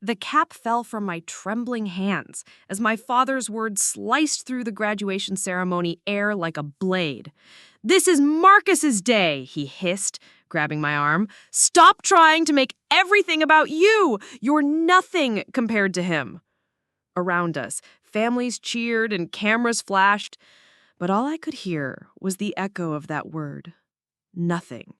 The cap fell from my trembling hands as my father's words sliced through the graduation ceremony air like a blade. "This is Marcus's day," he hissed, grabbing my arm. "Stop trying to make everything about you. You're nothing compared to him." Around us, families cheered and cameras flashed, but all I could hear was the echo of that word. Nothing.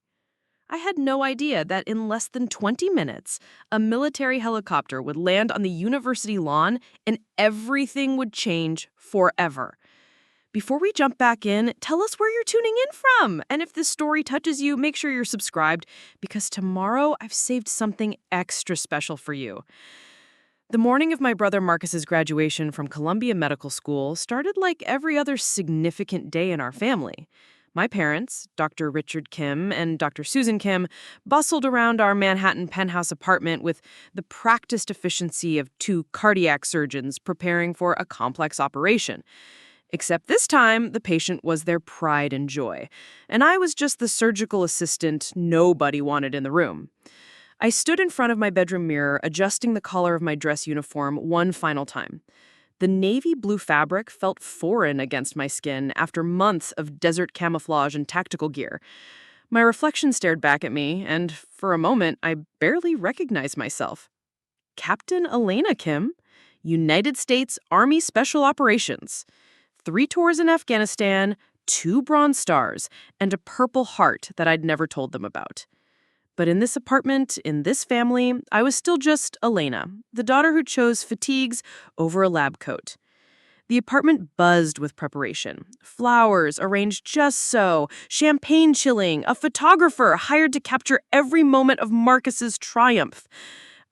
I had no idea that in less than 20 minutes, a military helicopter would land on the university lawn and everything would change forever. Before we jump back in, tell us where you're tuning in from. And if this story touches you, make sure you're subscribed because tomorrow I've saved something extra special for you. The morning of my brother Marcus's graduation from Columbia Medical School started like every other significant day in our family. My parents, Dr. Richard Kim and Dr. Susan Kim, bustled around our Manhattan penthouse apartment with the practiced efficiency of two cardiac surgeons preparing for a complex operation. Except this time, the patient was their pride and joy, and I was just the surgical assistant nobody wanted in the room. I stood in front of my bedroom mirror, adjusting the collar of my dress uniform one final time. The navy blue fabric felt foreign against my skin after months of desert camouflage and tactical gear. My reflection stared back at me, and for a moment, I barely recognized myself. Captain Elena Kim, United States Army Special Operations. 3 tours in Afghanistan, 2 Bronze Stars, and a Purple Heart that I'd never told them about. But in this apartment, in this family, I was still just Elena, the daughter who chose fatigues over a lab coat. The apartment buzzed with preparation. Flowers arranged just so, champagne chilling, a photographer hired to capture every moment of Marcus's triumph.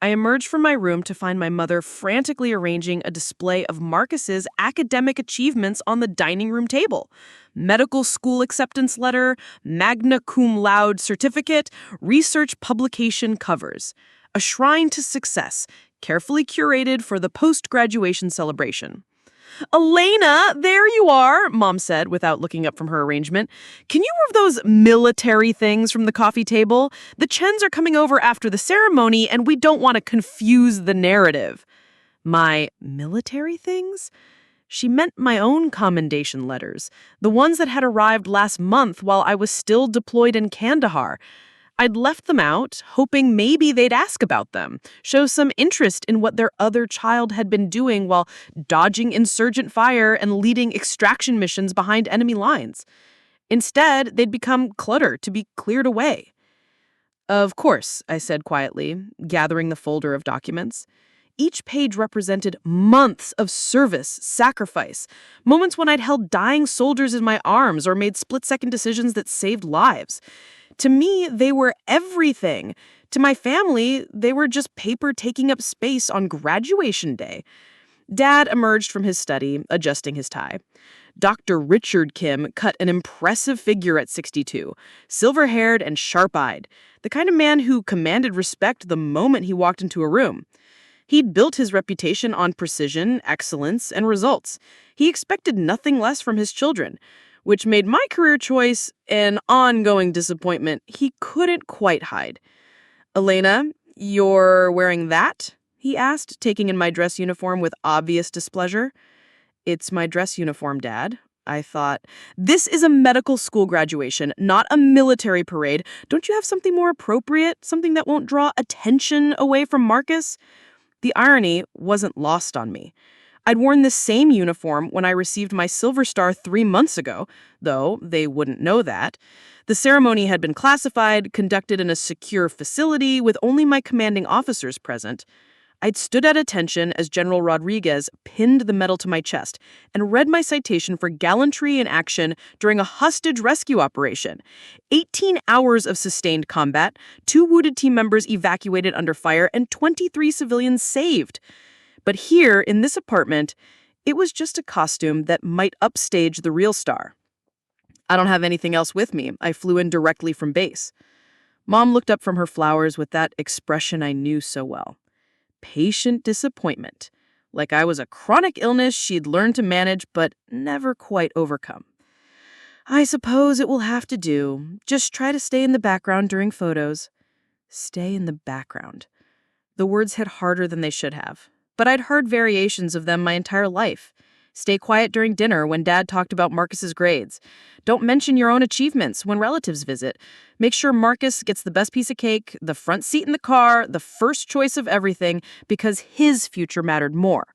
I emerged from my room to find my mother frantically arranging a display of Marcus's academic achievements on the dining room table. Medical school acceptance letter, magna cum laude certificate, research publication covers. A shrine to success, carefully curated for the post-graduation celebration. "Elena, there you are," Mom said without looking up from her arrangement. "Can you move those military things from the coffee table? The Chens are coming over after the ceremony, and we don't want to confuse the narrative." My military things? She meant my own commendation letters, the ones that had arrived last month while I was still deployed in Kandahar. I'd left them out, hoping maybe they'd ask about them, show some interest in what their other child had been doing while dodging insurgent fire and leading extraction missions behind enemy lines. Instead, they'd become clutter to be cleared away. "Of course," I said quietly, gathering the folder of documents. Each page represented months of service, sacrifice, moments when I'd held dying soldiers in my arms or made split-second decisions that saved lives. To me, they were everything. To my family, they were just paper taking up space on graduation day. Dad emerged from his study, adjusting his tie. Dr. Richard Kim cut an impressive figure at 62, silver-haired and sharp-eyed, the kind of man who commanded respect the moment he walked into a room. He'd built his reputation on precision, excellence, and results. He expected nothing less from his children, which made my career choice an ongoing disappointment he couldn't quite hide. "Elena, you're wearing that?" he asked, taking in my dress uniform with obvious displeasure. "It's my dress uniform, Dad," I thought. "This is a medical school graduation, not a military parade. Don't you have something more appropriate, something that won't draw attention away from Marcus?" The irony wasn't lost on me. I'd worn this same uniform when I received my Silver Star 3 months ago, though they wouldn't know that. The ceremony had been classified, conducted in a secure facility with only my commanding officers present. I'd stood at attention as General Rodriguez pinned the medal to my chest and read my citation for gallantry in action during a hostage rescue operation. 18 hours of sustained combat, 2 wounded team members evacuated under fire, and 23 civilians saved. But here, in this apartment, it was just a costume that might upstage the real star. "I don't have anything else with me. I flew in directly from base." Mom looked up from her flowers with that expression I knew so well. Patient disappointment. Like I was a chronic illness she'd learned to manage but never quite overcome. "I suppose it will have to do. Just try to stay in the background during photos." Stay in the background. The words hit harder than they should have. But I'd heard variations of them my entire life. Stay quiet during dinner when Dad talked about Marcus's grades. Don't mention your own achievements when relatives visit. Make sure Marcus gets the best piece of cake, the front seat in the car, the first choice of everything, because his future mattered more.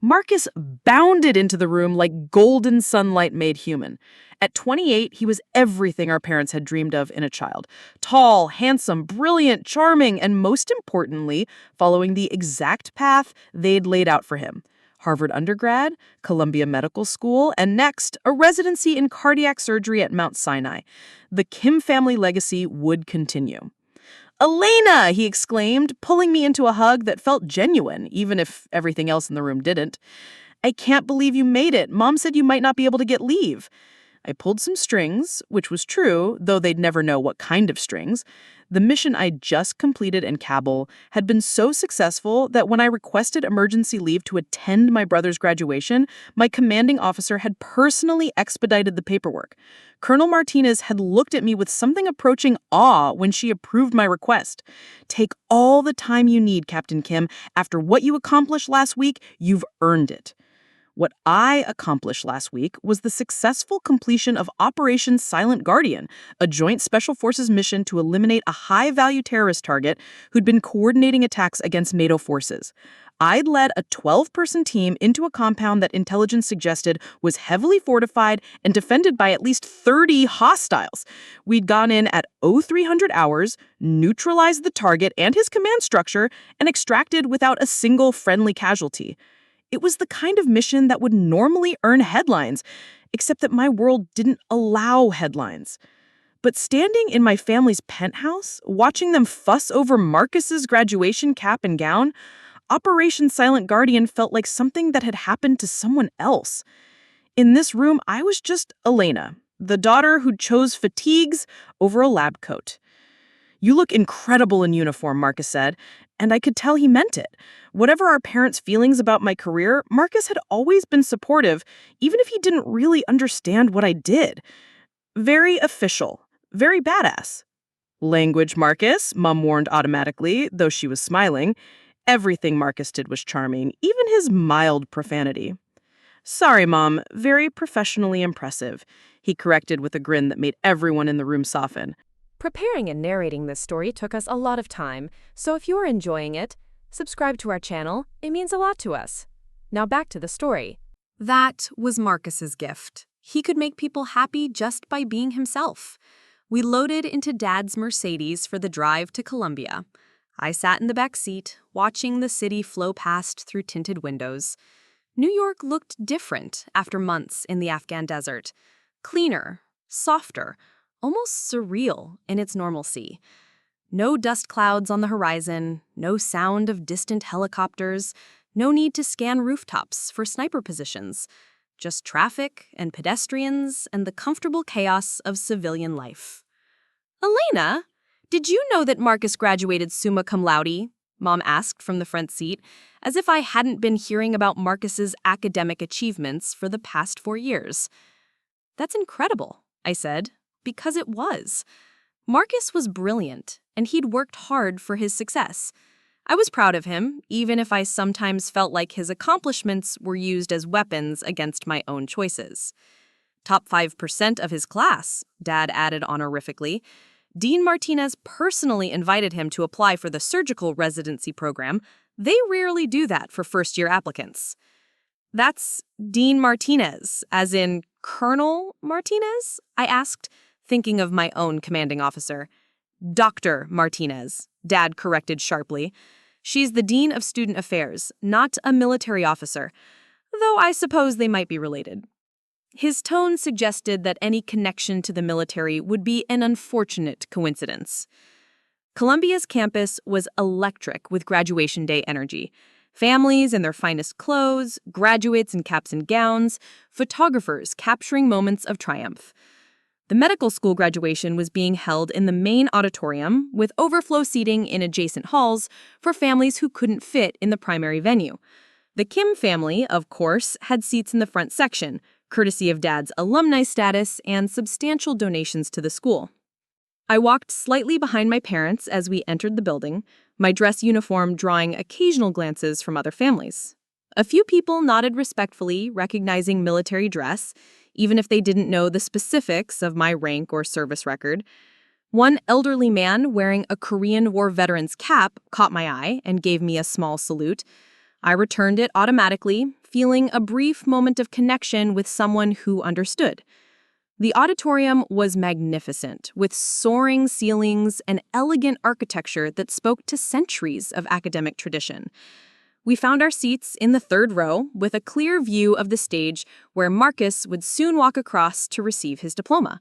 Marcus bounded into the room like golden sunlight made human. At 28, he was everything our parents had dreamed of in a child. Tall, handsome, brilliant, charming, and most importantly, following the exact path they'd laid out for him. Harvard undergrad, Columbia Medical School, and next, a residency in cardiac surgery at Mount Sinai. The Kim family legacy would continue. "Elena!" he exclaimed, pulling me into a hug that felt genuine, even if everything else in the room didn't. "I can't believe you made it. Mom said you might not be able to get leave." I pulled some strings, which was true, though they'd never know what kind of strings. The mission I'd just completed in Kabul had been so successful that when I requested emergency leave to attend my brother's graduation, my commanding officer had personally expedited the paperwork. Colonel Martinez had looked at me with something approaching awe when she approved my request. "Take all the time you need, Captain Kim. After what you accomplished last week, you've earned it." What I accomplished last week was the successful completion of Operation Silent Guardian, a joint special forces mission to eliminate a high-value terrorist target who'd been coordinating attacks against NATO forces. I'd led a 12-person team into a compound that intelligence suggested was heavily fortified and defended by at least 30 hostiles. We'd gone in at 0300 hours, neutralized the target and his command structure, and extracted without a single friendly casualty. It was the kind of mission that would normally earn headlines, except that my world didn't allow headlines. But standing in my family's penthouse, watching them fuss over Marcus's graduation cap and gown, Operation Silent Guardian felt like something that had happened to someone else. In this room, I was just Elena, the daughter who chose fatigues over a lab coat. "You look incredible in uniform," Marcus said, and I could tell he meant it. Whatever our parents' feelings about my career, Marcus had always been supportive, even if he didn't really understand what I did. Very official, very badass. "Language, Marcus," Mom warned automatically, though she was smiling. Everything Marcus did was charming, even his mild profanity. "Sorry, Mom, very professionally impressive," he corrected with a grin that made everyone in the room soften. Preparing and narrating this story took us a lot of time, so if you're enjoying it, subscribe to our channel. It means a lot to us. Now back to the story. That was Marcus's gift. He could make people happy just by being himself. We loaded into Dad's Mercedes for the drive to Columbia. I sat in the back seat, watching the city flow past through tinted windows. New York looked different after months in the Afghan desert. Cleaner, softer, almost surreal in its normalcy. No dust clouds on the horizon, no sound of distant helicopters, no need to scan rooftops for sniper positions. Just traffic and pedestrians and the comfortable chaos of civilian life. "Elena, did you know that Marcus graduated summa cum laude?" Mom asked from the front seat, as if I hadn't been hearing about Marcus's academic achievements for the past 4 years. "That's incredible," I said, because it was. Marcus was brilliant, and he'd worked hard for his success. I was proud of him, even if I sometimes felt like his accomplishments were used as weapons against my own choices. "Top 5% of his class," Dad added honorifically. Dean Martinez personally invited him to apply for the surgical residency program. They rarely do that for first-year applicants. "That's Dean Martinez, as in Colonel Martinez?" I asked, thinking of my own commanding officer. "Dr. Martinez," Dad corrected sharply. "She's the Dean of Student Affairs, not a military officer, though I suppose they might be related." His tone suggested that any connection to the military would be an unfortunate coincidence. Columbia's campus was electric with graduation day energy. Families in their finest clothes, graduates in caps and gowns, photographers capturing moments of triumph. The medical school graduation was being held in the main auditorium with overflow seating in adjacent halls for families who couldn't fit in the primary venue. The Kim family, of course, had seats in the front section, courtesy of Dad's alumni status and substantial donations to the school. I walked slightly behind my parents as we entered the building, my dress uniform drawing occasional glances from other families. A few people nodded respectfully, recognizing military dress, even if they didn't know the specifics of my rank or service record. One elderly man wearing a Korean War veteran's cap caught my eye and gave me a small salute. I returned it automatically, feeling a brief moment of connection with someone who understood. The auditorium was magnificent, with soaring ceilings and elegant architecture that spoke to centuries of academic tradition. We found our seats in the third row with a clear view of the stage where Marcus would soon walk across to receive his diploma.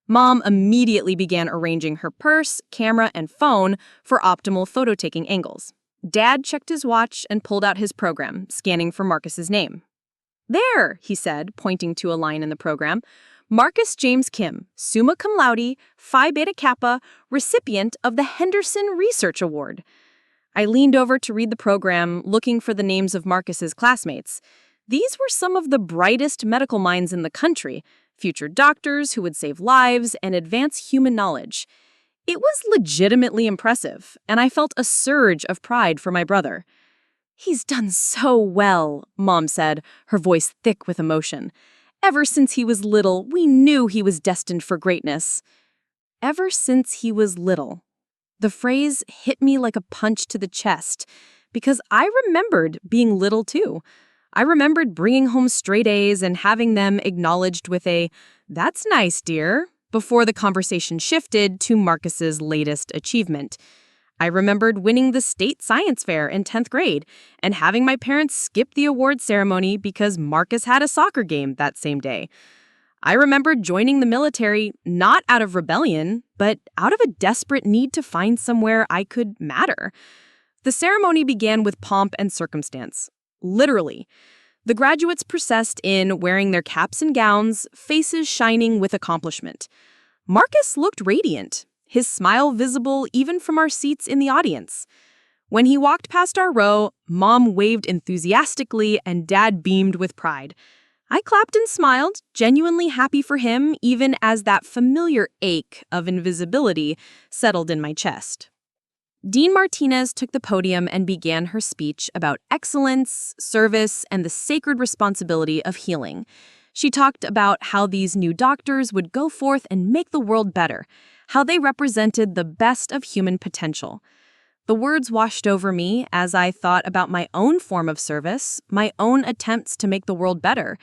Mom immediately began arranging her purse, camera, and phone for optimal photo-taking angles. Dad checked his watch and pulled out his program, scanning for Marcus's name. "There," he said, pointing to a line in the program. "Marcus James Kim, summa cum laude, Phi Beta Kappa, recipient of the Henderson Research Award." I leaned over to read the program, looking for the names of Marcus's classmates. These were some of the brightest medical minds in the country, future doctors who would save lives and advance human knowledge. It was legitimately impressive, and I felt a surge of pride for my brother. "He's done so well," Mom said, her voice thick with emotion. "Ever since he was little, we knew he was destined for greatness." Ever since he was little. The phrase hit me like a punch to the chest, because I remembered being little too. I remembered bringing home straight A's and having them acknowledged with a, "That's nice, dear," before the conversation shifted to Marcus's latest achievement. I remembered winning the state science fair in 10th grade and having my parents skip the award ceremony because Marcus had a soccer game that same day. I remembered joining the military not out of rebellion, but out of a desperate need to find somewhere I could matter. The ceremony began with pomp and circumstance. Literally. The graduates processed in wearing their caps and gowns, faces shining with accomplishment. Marcus looked radiant, his smile visible even from our seats in the audience. When he walked past our row, Mom waved enthusiastically and Dad beamed with pride. I clapped and smiled, genuinely happy for him, even as that familiar ache of invisibility settled in my chest. Dean Martinez took the podium and began her speech about excellence, service, and the sacred responsibility of healing. She talked about how these new doctors would go forth and make the world better, how they represented the best of human potential. The words washed over me as I thought about my own form of service, my own attempts to make the world better,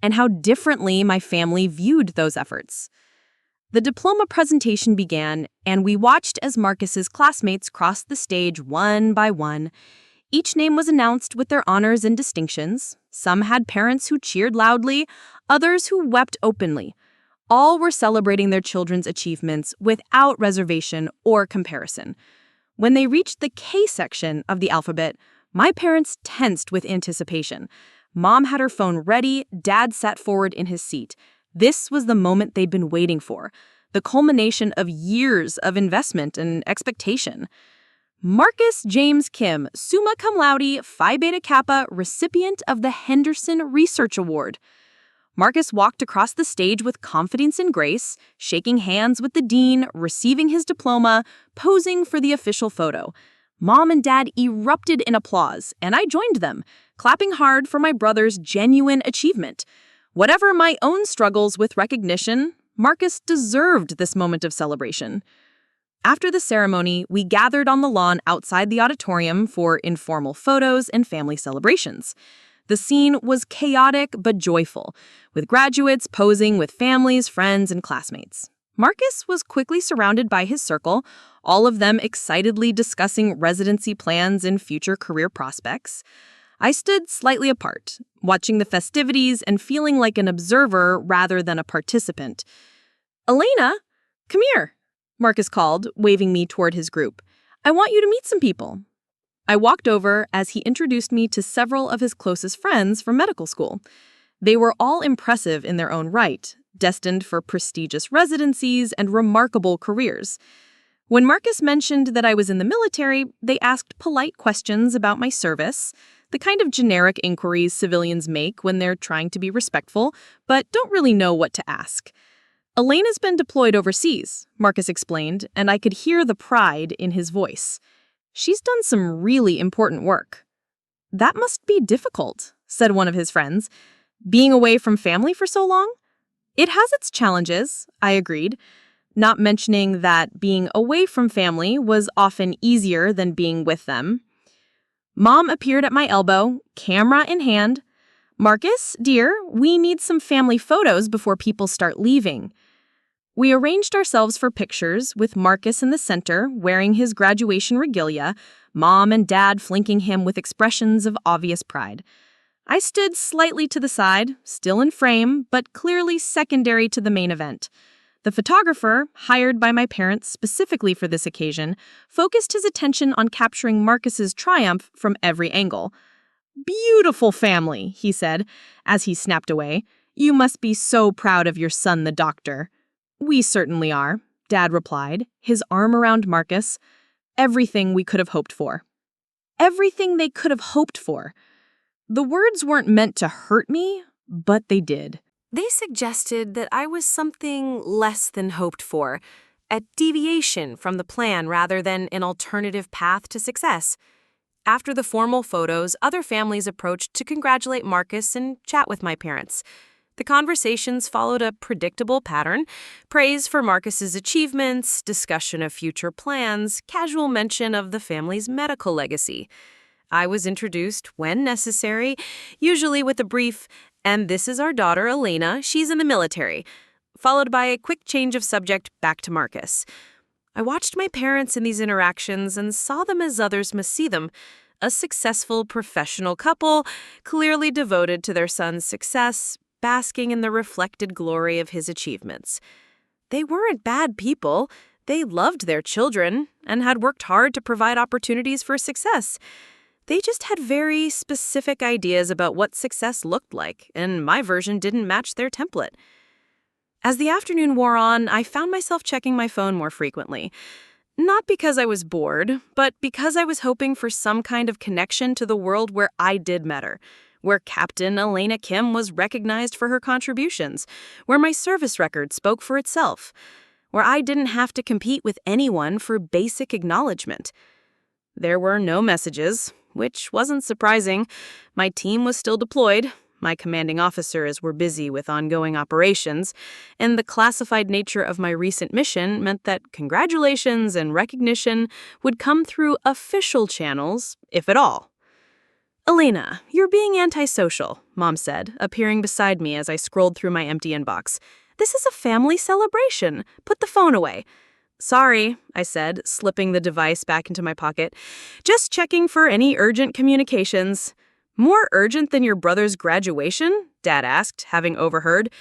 and how differently my family viewed those efforts. The diploma presentation began, and we watched as Marcus's classmates crossed the stage one by one. Each name was announced with their honors and distinctions. Some had parents who cheered loudly, others who wept openly. All were celebrating their children's achievements without reservation or comparison. When they reached the K section of the alphabet, my parents tensed with anticipation. Mom had her phone ready, Dad sat forward in his seat. This was the moment they'd been waiting for, the culmination of years of investment and expectation. Marcus James Kim, summa cum laude, Phi Beta Kappa, recipient of the Henderson Research Award. Marcus walked across the stage with confidence and grace, shaking hands with the dean, receiving his diploma, posing for the official photo. Mom and Dad erupted in applause, and I joined them, clapping hard for my brother's genuine achievement. Whatever my own struggles with recognition, Marcus deserved this moment of celebration. After the ceremony, we gathered on the lawn outside the auditorium for informal photos and family celebrations. The scene was chaotic but joyful, with graduates posing with families, friends, and classmates. Marcus was quickly surrounded by his circle, all of them excitedly discussing residency plans and future career prospects. I stood slightly apart, watching the festivities and feeling like an observer rather than a participant. "Elena, come here," Marcus called, waving me toward his group. "I want you to meet some people." I walked over as he introduced me to several of his closest friends from medical school. They were all impressive in their own right, destined for prestigious residencies and remarkable careers. When Marcus mentioned that I was in the military, they asked polite questions about my service, the kind of generic inquiries civilians make when they're trying to be respectful, but don't really know what to ask. Elena's been deployed overseas, Marcus explained, and I could hear the pride in his voice. She's done some really important work. That must be difficult, said one of his friends. Being away from family for so long? It has its challenges, I agreed, not mentioning that being away from family was often easier than being with them. Mom appeared at my elbow, camera in hand. Marcus, dear, we need some family photos before people start leaving. We arranged ourselves for pictures, with Marcus in the center, wearing his graduation regalia, Mom and Dad flanking him with expressions of obvious pride. I stood slightly to the side, still in frame, but clearly secondary to the main event. The photographer, hired by my parents specifically for this occasion, focused his attention on capturing Marcus's triumph from every angle. "Beautiful family," he said, as he snapped away. "You must be so proud of your son, the doctor." "We certainly are," Dad replied, his arm around Marcus. "Everything we could have hoped for." Everything they could have hoped for. The words weren't meant to hurt me, but they did. They suggested that I was something less than hoped for, a deviation from the plan rather than an alternative path to success. After the formal photos, other families approached to congratulate Marcus and chat with my parents. The conversations followed a predictable pattern: praise for Marcus's achievements, discussion of future plans, casual mention of the family's medical legacy. I was introduced when necessary, usually with a brief, "And this is our daughter, Elena, she's in the military," followed by a quick change of subject back to Marcus. I watched my parents in these interactions and saw them as others must see them: a successful professional couple, clearly devoted to their son's success, basking in the reflected glory of his achievements. They weren't bad people. They loved their children and had worked hard to provide opportunities for success. They just had very specific ideas about what success looked like, and my version didn't match their template. As the afternoon wore on, I found myself checking my phone more frequently. Not because I was bored, but because I was hoping for some kind of connection to the world where I did matter, where Captain Elena Kim was recognized for her contributions, where my service record spoke for itself, where I didn't have to compete with anyone for basic acknowledgement. There were no messages, which wasn't surprising. My team was still deployed. My commanding officers were busy with ongoing operations, and the classified nature of my recent mission meant that congratulations and recognition would come through official channels, if at all. "Elena, you're being antisocial," Mom said, appearing beside me as I scrolled through my empty inbox. "This is a family celebration. Put the phone away." "Sorry," I said, slipping the device back into my pocket. "Just checking for any urgent communications." "More urgent than your brother's graduation?" Dad asked, having overheard.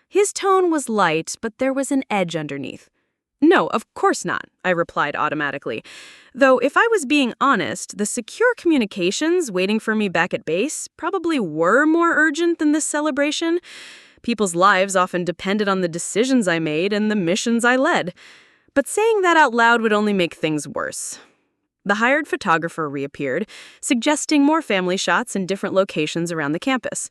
His tone was light, but there was an edge underneath. "No, of course not," I replied automatically. Though if I was being honest, the secure communications waiting for me back at base probably were more urgent than this celebration. People's lives often depended on the decisions I made and the missions I led. But saying that out loud would only make things worse. The hired photographer reappeared, suggesting more family shots in different locations around the campus.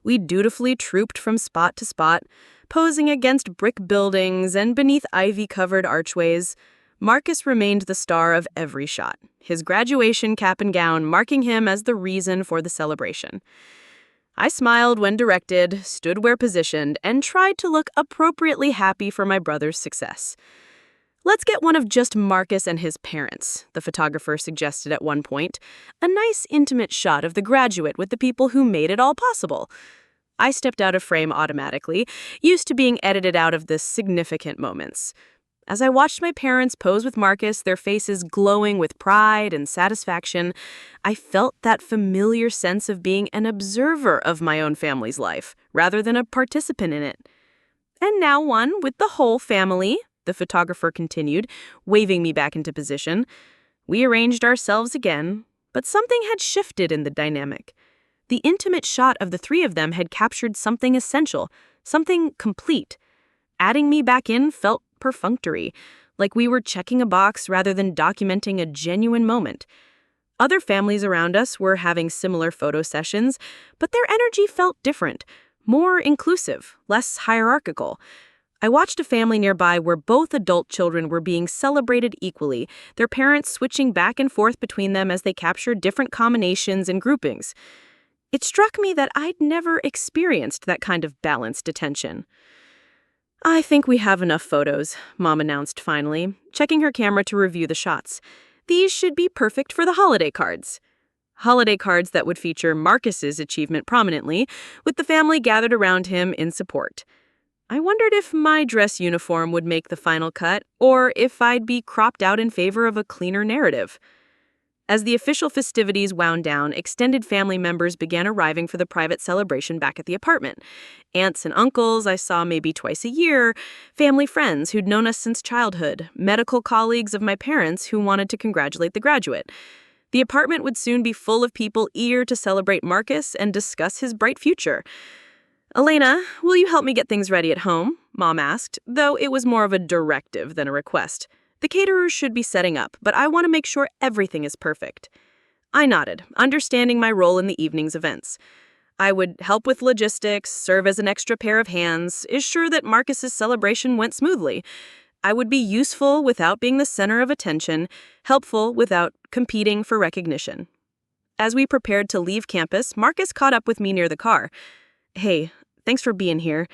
We dutifully trooped from spot to spot, posing against brick buildings and beneath ivy-covered archways. Marcus remained the star of every shot, his graduation cap and gown marking him as the reason for the celebration. I smiled when directed, stood where positioned, and tried to look appropriately happy for my brother's success. "Let's get one of just Marcus and his parents," the photographer suggested at one point. "A nice intimate shot of the graduate with the people who made it all possible." I stepped out of frame automatically, used to being edited out of the significant moments. As I watched my parents pose with Marcus, their faces glowing with pride and satisfaction, I felt that familiar sense of being an observer of my own family's life, rather than a participant in it. "And now one with the whole family," the photographer continued, waving me back into position. We arranged ourselves again, but something had shifted in the dynamic. The intimate shot of the three of them had captured something essential, something complete. Adding me back in felt perfunctory, like we were checking a box rather than documenting a genuine moment. Other families around us were having similar photo sessions, but their energy felt different, more inclusive, less hierarchical. I watched a family nearby where both adult children were being celebrated equally, their parents switching back and forth between them as they captured different combinations and groupings. It struck me that I'd never experienced that kind of balanced attention. "I think we have enough photos," Mom announced finally, checking her camera to review the shots. "These should be perfect for the holiday cards." Holiday cards that would feature Marcus's achievement prominently, with the family gathered around him in support. I wondered if my dress uniform would make the final cut, or if I'd be cropped out in favor of a cleaner narrative. As the official festivities wound down, extended family members began arriving for the private celebration back at the apartment. Aunts and uncles I saw maybe twice a year, family friends who'd known us since childhood, medical colleagues of my parents who wanted to congratulate the graduate. The apartment would soon be full of people eager to celebrate Marcus and discuss his bright future. "Elena, will you help me get things ready at home?" Mom asked, though it was more of a directive than a request. "The caterers should be setting up, but I want to make sure everything is perfect." I nodded, understanding my role in the evening's events. I would help with logistics, serve as an extra pair of hands, ensure that Marcus's celebration went smoothly. I would be useful without being the center of attention, helpful without competing for recognition. As we prepared to leave campus, Marcus caught up with me near the car. "Hey, thanks for being here.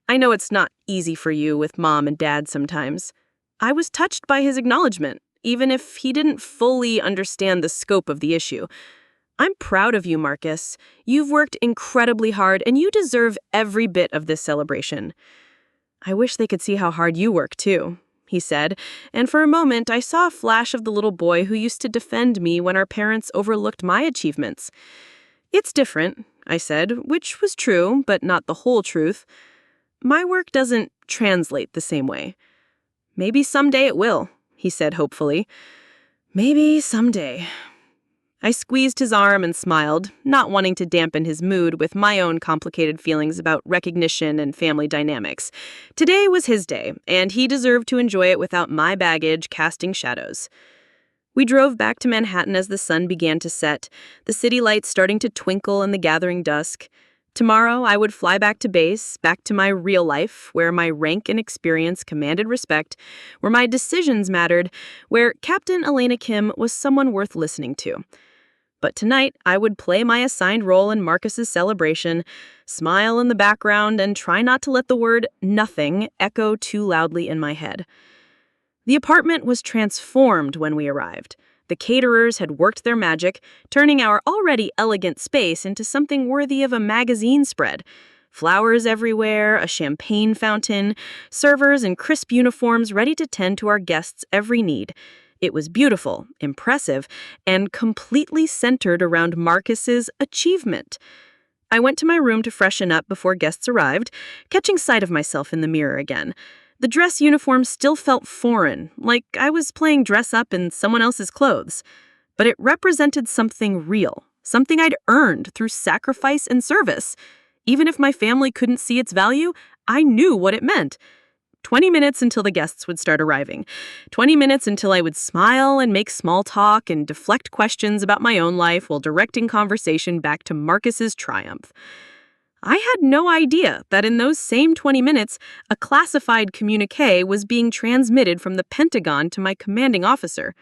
I know it's not easy for you with Mom and Dad sometimes." I was touched by his acknowledgement, even if he didn't fully understand the scope of the issue. "I'm proud of you, Marcus. You've worked incredibly hard, and you deserve every bit of this celebration." "I wish they could see how hard you work, too," he said, and for a moment I saw a flash of the little boy who used to defend me when our parents overlooked my achievements. "It's different," I said, which was true, but not the whole truth. "My work doesn't translate the same way." "Maybe someday it will," he said hopefully. "Maybe someday." I squeezed his arm and smiled, not wanting to dampen his mood with my own complicated feelings about recognition and family dynamics. Today was his day, and he deserved to enjoy it without my baggage casting shadows. We drove back to Manhattan as the sun began to set, the city lights starting to twinkle in the gathering dusk. Tomorrow, I would fly back to base, back to my real life, where my rank and experience commanded respect, where my decisions mattered, where Captain Elena Kim was someone worth listening to. But tonight, I would play my assigned role in Marcus's celebration, smile in the background, and try not to let the word nothing echo too loudly in my head. The apartment was transformed when we arrived. The caterers had worked their magic, turning our already elegant space into something worthy of a magazine spread. Flowers everywhere, a champagne fountain, servers in crisp uniforms ready to tend to our guests' every need. It was beautiful, impressive, and completely centered around Marcus's achievement. I went to my room to freshen up before guests arrived, catching sight of myself in the mirror again. The dress uniform still felt foreign, like I was playing dress up in someone else's clothes. But it represented something real, something I'd earned through sacrifice and service. Even if my family couldn't see its value, I knew what it meant. 20 minutes until the guests would start arriving. 20 minutes until I would smile and make small talk and deflect questions about my own life while directing conversation back to Marcus's triumph. I had no idea that in those same 20 minutes, a classified communique was being transmitted from the Pentagon to my commanding officer.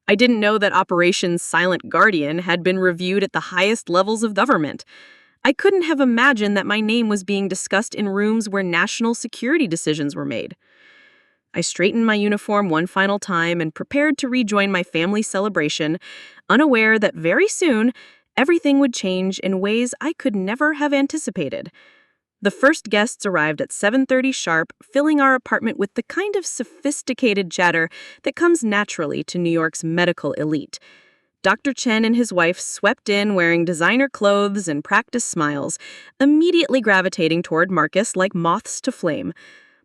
I didn't know that Operation Silent Guardian had been reviewed at the highest levels of government. I couldn't have imagined that my name was being discussed in rooms where national security decisions were made. I straightened my uniform one final time and prepared to rejoin my family celebration, unaware that very soon, everything would change in ways I could never have anticipated. The first guests arrived at 7:30 sharp, filling our apartment with the kind of sophisticated chatter that comes naturally to New York's medical elite. Dr. Chen and his wife swept in wearing designer clothes and practiced smiles, immediately gravitating toward Marcus like moths to flame.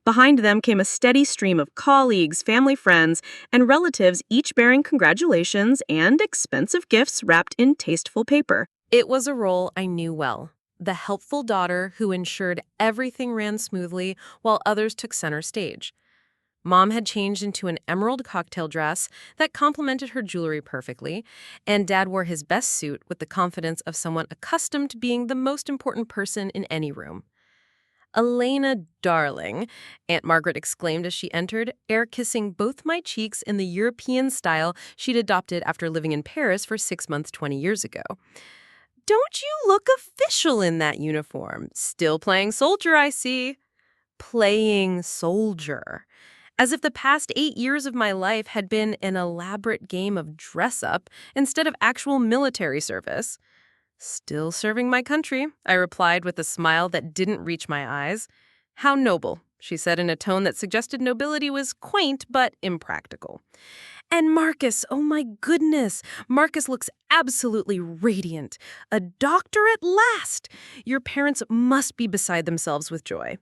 Behind them came a steady stream of colleagues, family friends, and relatives, each bearing congratulations and expensive gifts wrapped in tasteful paper. It was a role I knew well. The helpful daughter who ensured everything ran smoothly while others took center stage. Mom had changed into an emerald cocktail dress that complemented her jewelry perfectly, and Dad wore his best suit with the confidence of someone accustomed to being the most important person in any room. Elena, darling, Aunt Margaret exclaimed as she entered, air-kissing both my cheeks in the European style she'd adopted after living in Paris for 6 months 20 years ago. Don't you look official in that uniform? Still playing soldier, I see. Playing soldier. As if the past 8 years of my life had been an elaborate game of dress-up instead of actual military service. Still serving my country, I replied with a smile that didn't reach my eyes. How noble, she said in a tone that suggested nobility was quaint but impractical. And Marcus, oh my goodness, Marcus looks absolutely radiant. A doctor at last! Your parents must be beside themselves with joy.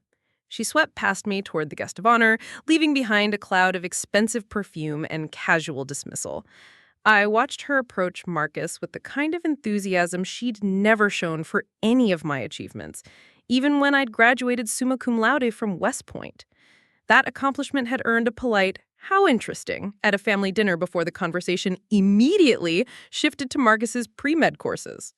She swept past me toward the guest of honor, leaving behind a cloud of expensive perfume and casual dismissal. I watched her approach Marcus with the kind of enthusiasm she'd never shown for any of my achievements, even when I'd graduated summa cum laude from West Point. That accomplishment had earned a polite, "How interesting," at a family dinner before the conversation immediately shifted to Marcus's pre-med courses.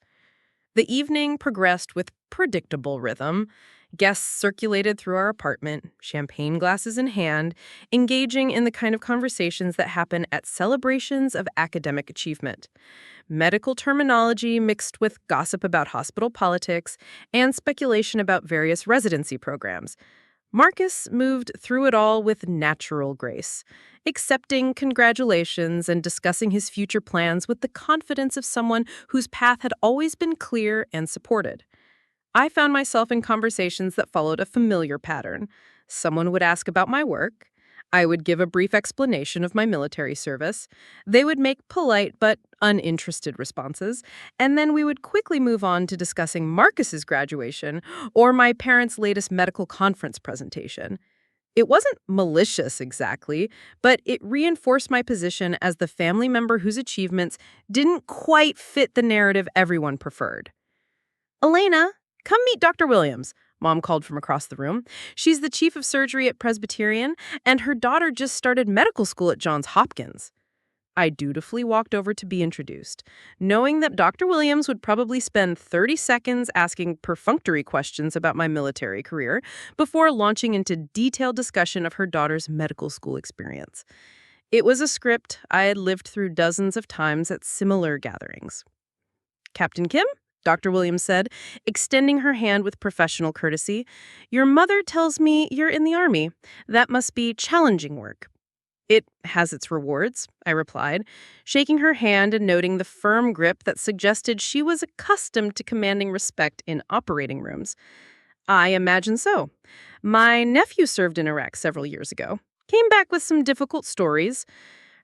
The evening progressed with predictable rhythm. Guests circulated through our apartment, champagne glasses in hand, engaging in the kind of conversations that happen at celebrations of academic achievement. Medical terminology mixed with gossip about hospital politics and speculation about various residency programs. Marcus moved through it all with natural grace, accepting congratulations and discussing his future plans with the confidence of someone whose path had always been clear and supported. I found myself in conversations that followed a familiar pattern. Someone would ask about my work. I would give a brief explanation of my military service. They would make polite but uninterested responses, and then we would quickly move on to discussing Marcus's graduation or my parents' latest medical conference presentation. It wasn't malicious exactly, but it reinforced my position as the family member whose achievements didn't quite fit the narrative everyone preferred. "Elena, come meet Dr. Williams," Mom called from across the room. "She's the chief of surgery at Presbyterian, and her daughter just started medical school at Johns Hopkins." I dutifully walked over to be introduced, knowing that Dr. Williams would probably spend 30 seconds asking perfunctory questions about my military career before launching into detailed discussion of her daughter's medical school experience. It was a script I had lived through dozens of times at similar gatherings. "Captain Kim?" Dr. Williams said, extending her hand with professional courtesy. "Your mother tells me you're in the Army. That must be challenging work." "It has its rewards," I replied, shaking her hand and noting the firm grip that suggested she was accustomed to commanding respect in operating rooms. "I imagine so. My nephew served in Iraq several years ago. Came back with some difficult stories."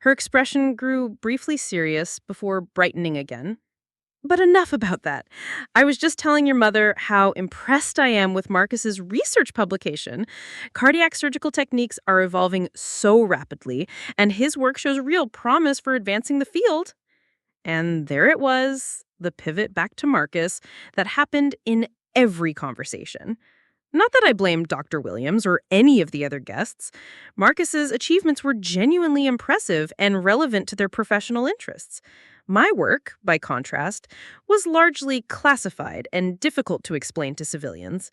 Her expression grew briefly serious before brightening again. "But enough about that. I was just telling your mother how impressed I am with Marcus's research publication. Cardiac surgical techniques are evolving so rapidly, and his work shows real promise for advancing the field." And there it was, the pivot back to Marcus that happened in every conversation. Not that I blamed Dr. Williams or any of the other guests. Marcus's achievements were genuinely impressive and relevant to their professional interests. My work, by contrast, was largely classified and difficult to explain to civilians.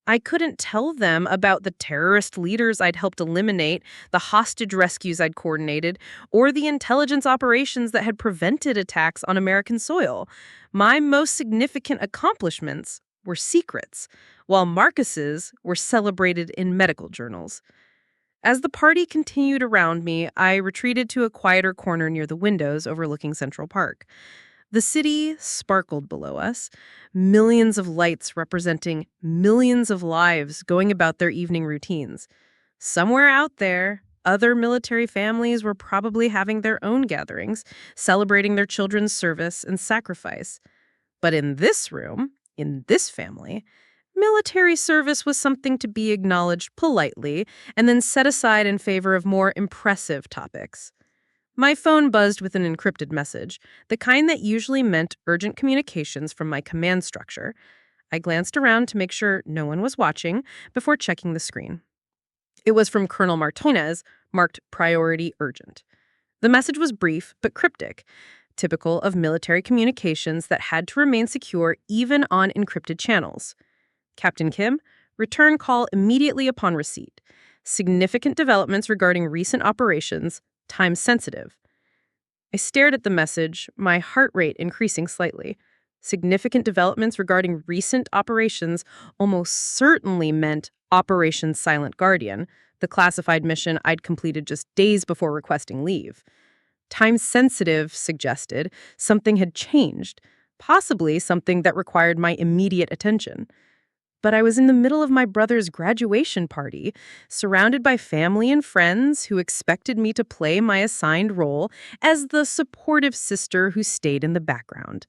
I couldn't tell them about the terrorist leaders I'd helped eliminate, the hostage rescues I'd coordinated, or the intelligence operations that had prevented attacks on American soil. My most significant accomplishments were secrets, while Marcus's were celebrated in medical journals. As the party continued around me, I retreated to a quieter corner near the windows overlooking Central Park. The city sparkled below us, millions of lights representing millions of lives going about their evening routines. Somewhere out there, other military families were probably having their own gatherings, celebrating their children's service and sacrifice. But in this room, in this family, military service was something to be acknowledged politely and then set aside in favor of more impressive topics. My phone buzzed with an encrypted message, the kind that usually meant urgent communications from my command structure. I glanced around to make sure no one was watching before checking the screen. It was from Colonel Martinez, marked Priority Urgent. The message was brief but cryptic, typical of military communications that had to remain secure even on encrypted channels. "Captain Kim, Return call immediately upon receipt. Significant developments regarding recent operations. Time sensitive. I stared at the message, my heart rate increasing slightly. Significant developments regarding recent operations almost certainly meant Operation Silent Guardian, the classified mission I'd completed just days before requesting leave. Time sensitive suggested something had changed, possibly something that required my immediate attention. But I was in the middle of my brother's graduation party, surrounded by family and friends who expected me to play my assigned role as the supportive sister who stayed in the background.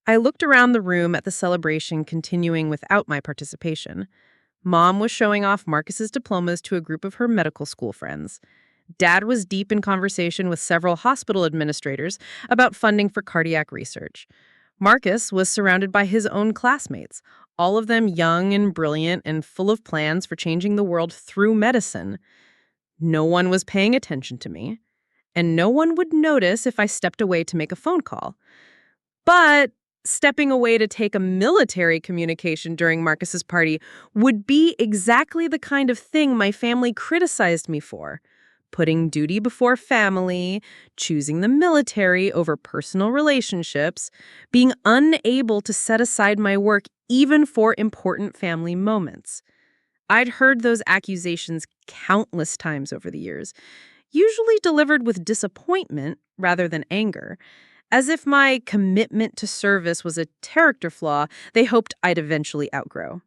I looked around the room at the celebration continuing without my participation. Mom was showing off Marcus's diplomas to a group of her medical school friends. Dad was deep in conversation with several hospital administrators about funding for cardiac research. Marcus was surrounded by his own classmates, all of them young and brilliant and full of plans for changing the world through medicine. No one was paying attention to me, and no one would notice if I stepped away to make a phone call. But stepping away to take a military communication during Marcus's party would be exactly the kind of thing my family criticized me for. Putting duty before family, choosing the military over personal relationships, being unable to set aside my work even for important family moments. I'd heard those accusations countless times over the years, usually delivered with disappointment rather than anger, as if my commitment to service was a character flaw they hoped I'd eventually outgrow.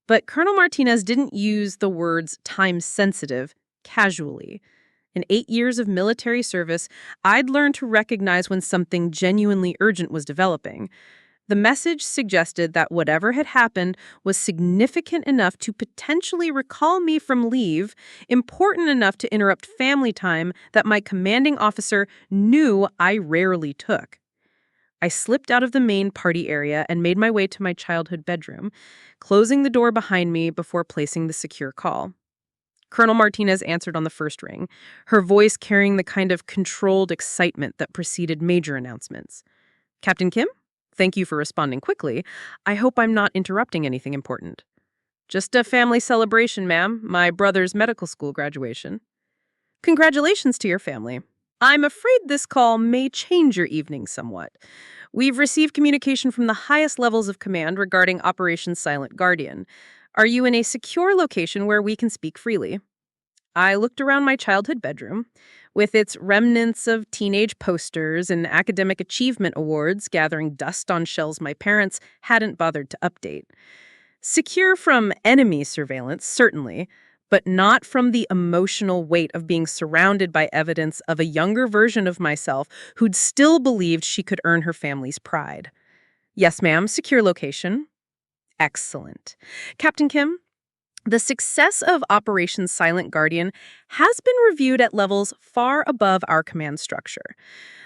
But Colonel Martinez didn't use the words time-sensitive casually. In 8 years of military service, I'd learned to recognize when something genuinely urgent was developing. The message suggested that whatever had happened was significant enough to potentially recall me from leave, important enough to interrupt family time that my commanding officer knew I rarely took. I slipped out of the main party area and made my way to my childhood bedroom, closing the door behind me before placing the secure call. Colonel Martinez answered on the first ring, her voice carrying the kind of controlled excitement that preceded major announcements. "Captain Kim? Thank you for responding quickly. I hope I'm not interrupting anything important." "Just a family celebration, ma'am. My brother's medical school graduation." "Congratulations to your family. I'm afraid this call may change your evening somewhat. We've received communication from the highest levels of command regarding Operation Silent Guardian. Are you in a secure location where we can speak freely?" I looked around my childhood bedroom, with its remnants of teenage posters and academic achievement awards gathering dust on shelves my parents hadn't bothered to update. Secure from enemy surveillance, certainly, but not from the emotional weight of being surrounded by evidence of a younger version of myself who'd still believed she could earn her family's pride. "Yes, ma'am, secure location." "Excellent. Captain Kim, the success of Operation Silent Guardian has been reviewed at levels far above our command structure.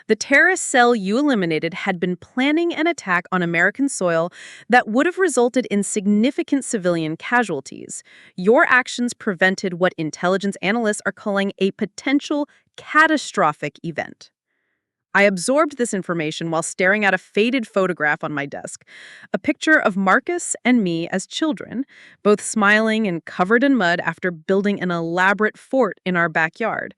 The terrorist cell you eliminated had been planning an attack on American soil that would have resulted in significant civilian casualties. Your actions prevented what intelligence analysts are calling a potential catastrophic event." I absorbed this information while staring at a faded photograph on my desk, a picture of Marcus and me as children, both smiling and covered in mud after building an elaborate fort in our backyard.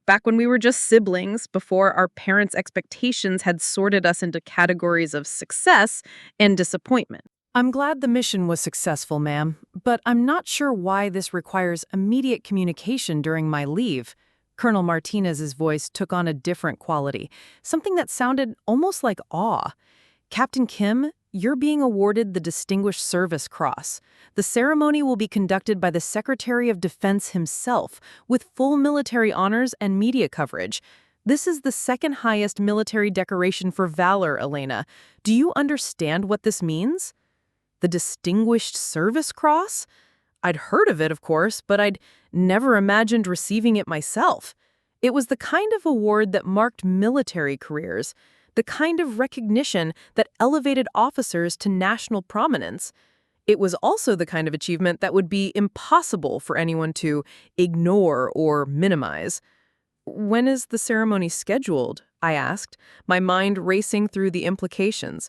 Back when we were just siblings, before our parents' expectations had sorted us into categories of success and disappointment. "I'm glad the mission was successful, ma'am, but I'm not sure why this requires immediate communication during my leave." Colonel Martinez's voice took on a different quality, something that sounded almost like awe. "Captain Kim, you're being awarded the Distinguished Service Cross. The ceremony will be conducted by the Secretary of Defense himself, with full military honors and media coverage. This is the second highest military decoration for valor, Elena. Do you understand what this means?" The Distinguished Service Cross? I'd heard of it, of course, but I'd never imagined receiving it myself. It was the kind of award that marked military careers, the kind of recognition that elevated officers to national prominence. It was also the kind of achievement that would be impossible for anyone to ignore or minimize. "When is the ceremony scheduled?" I asked, my mind racing through the implications.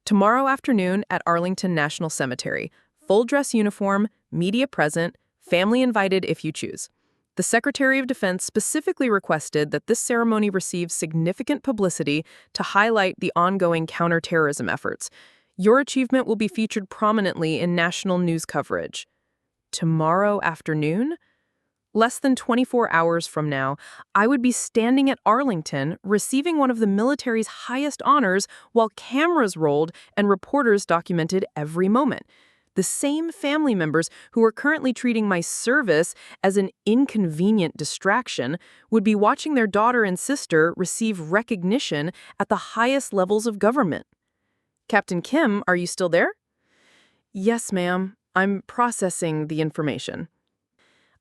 "Tomorrow afternoon at Arlington National Cemetery. full dress uniform, media present, family invited if you choose. The Secretary of Defense specifically requested that this ceremony receive significant publicity to highlight the ongoing counterterrorism efforts. Your achievement will be featured prominently in national news coverage. Tomorrow afternoon? Less than 24 hours from now, I would be standing at Arlington receiving one of the military's highest honors while cameras rolled and reporters documented every moment. The same family members who are currently treating my service as an inconvenient distraction would be watching their daughter and sister receive recognition at the highest levels of government. Captain Kim, are you still there? Yes, ma'am. I'm processing the information.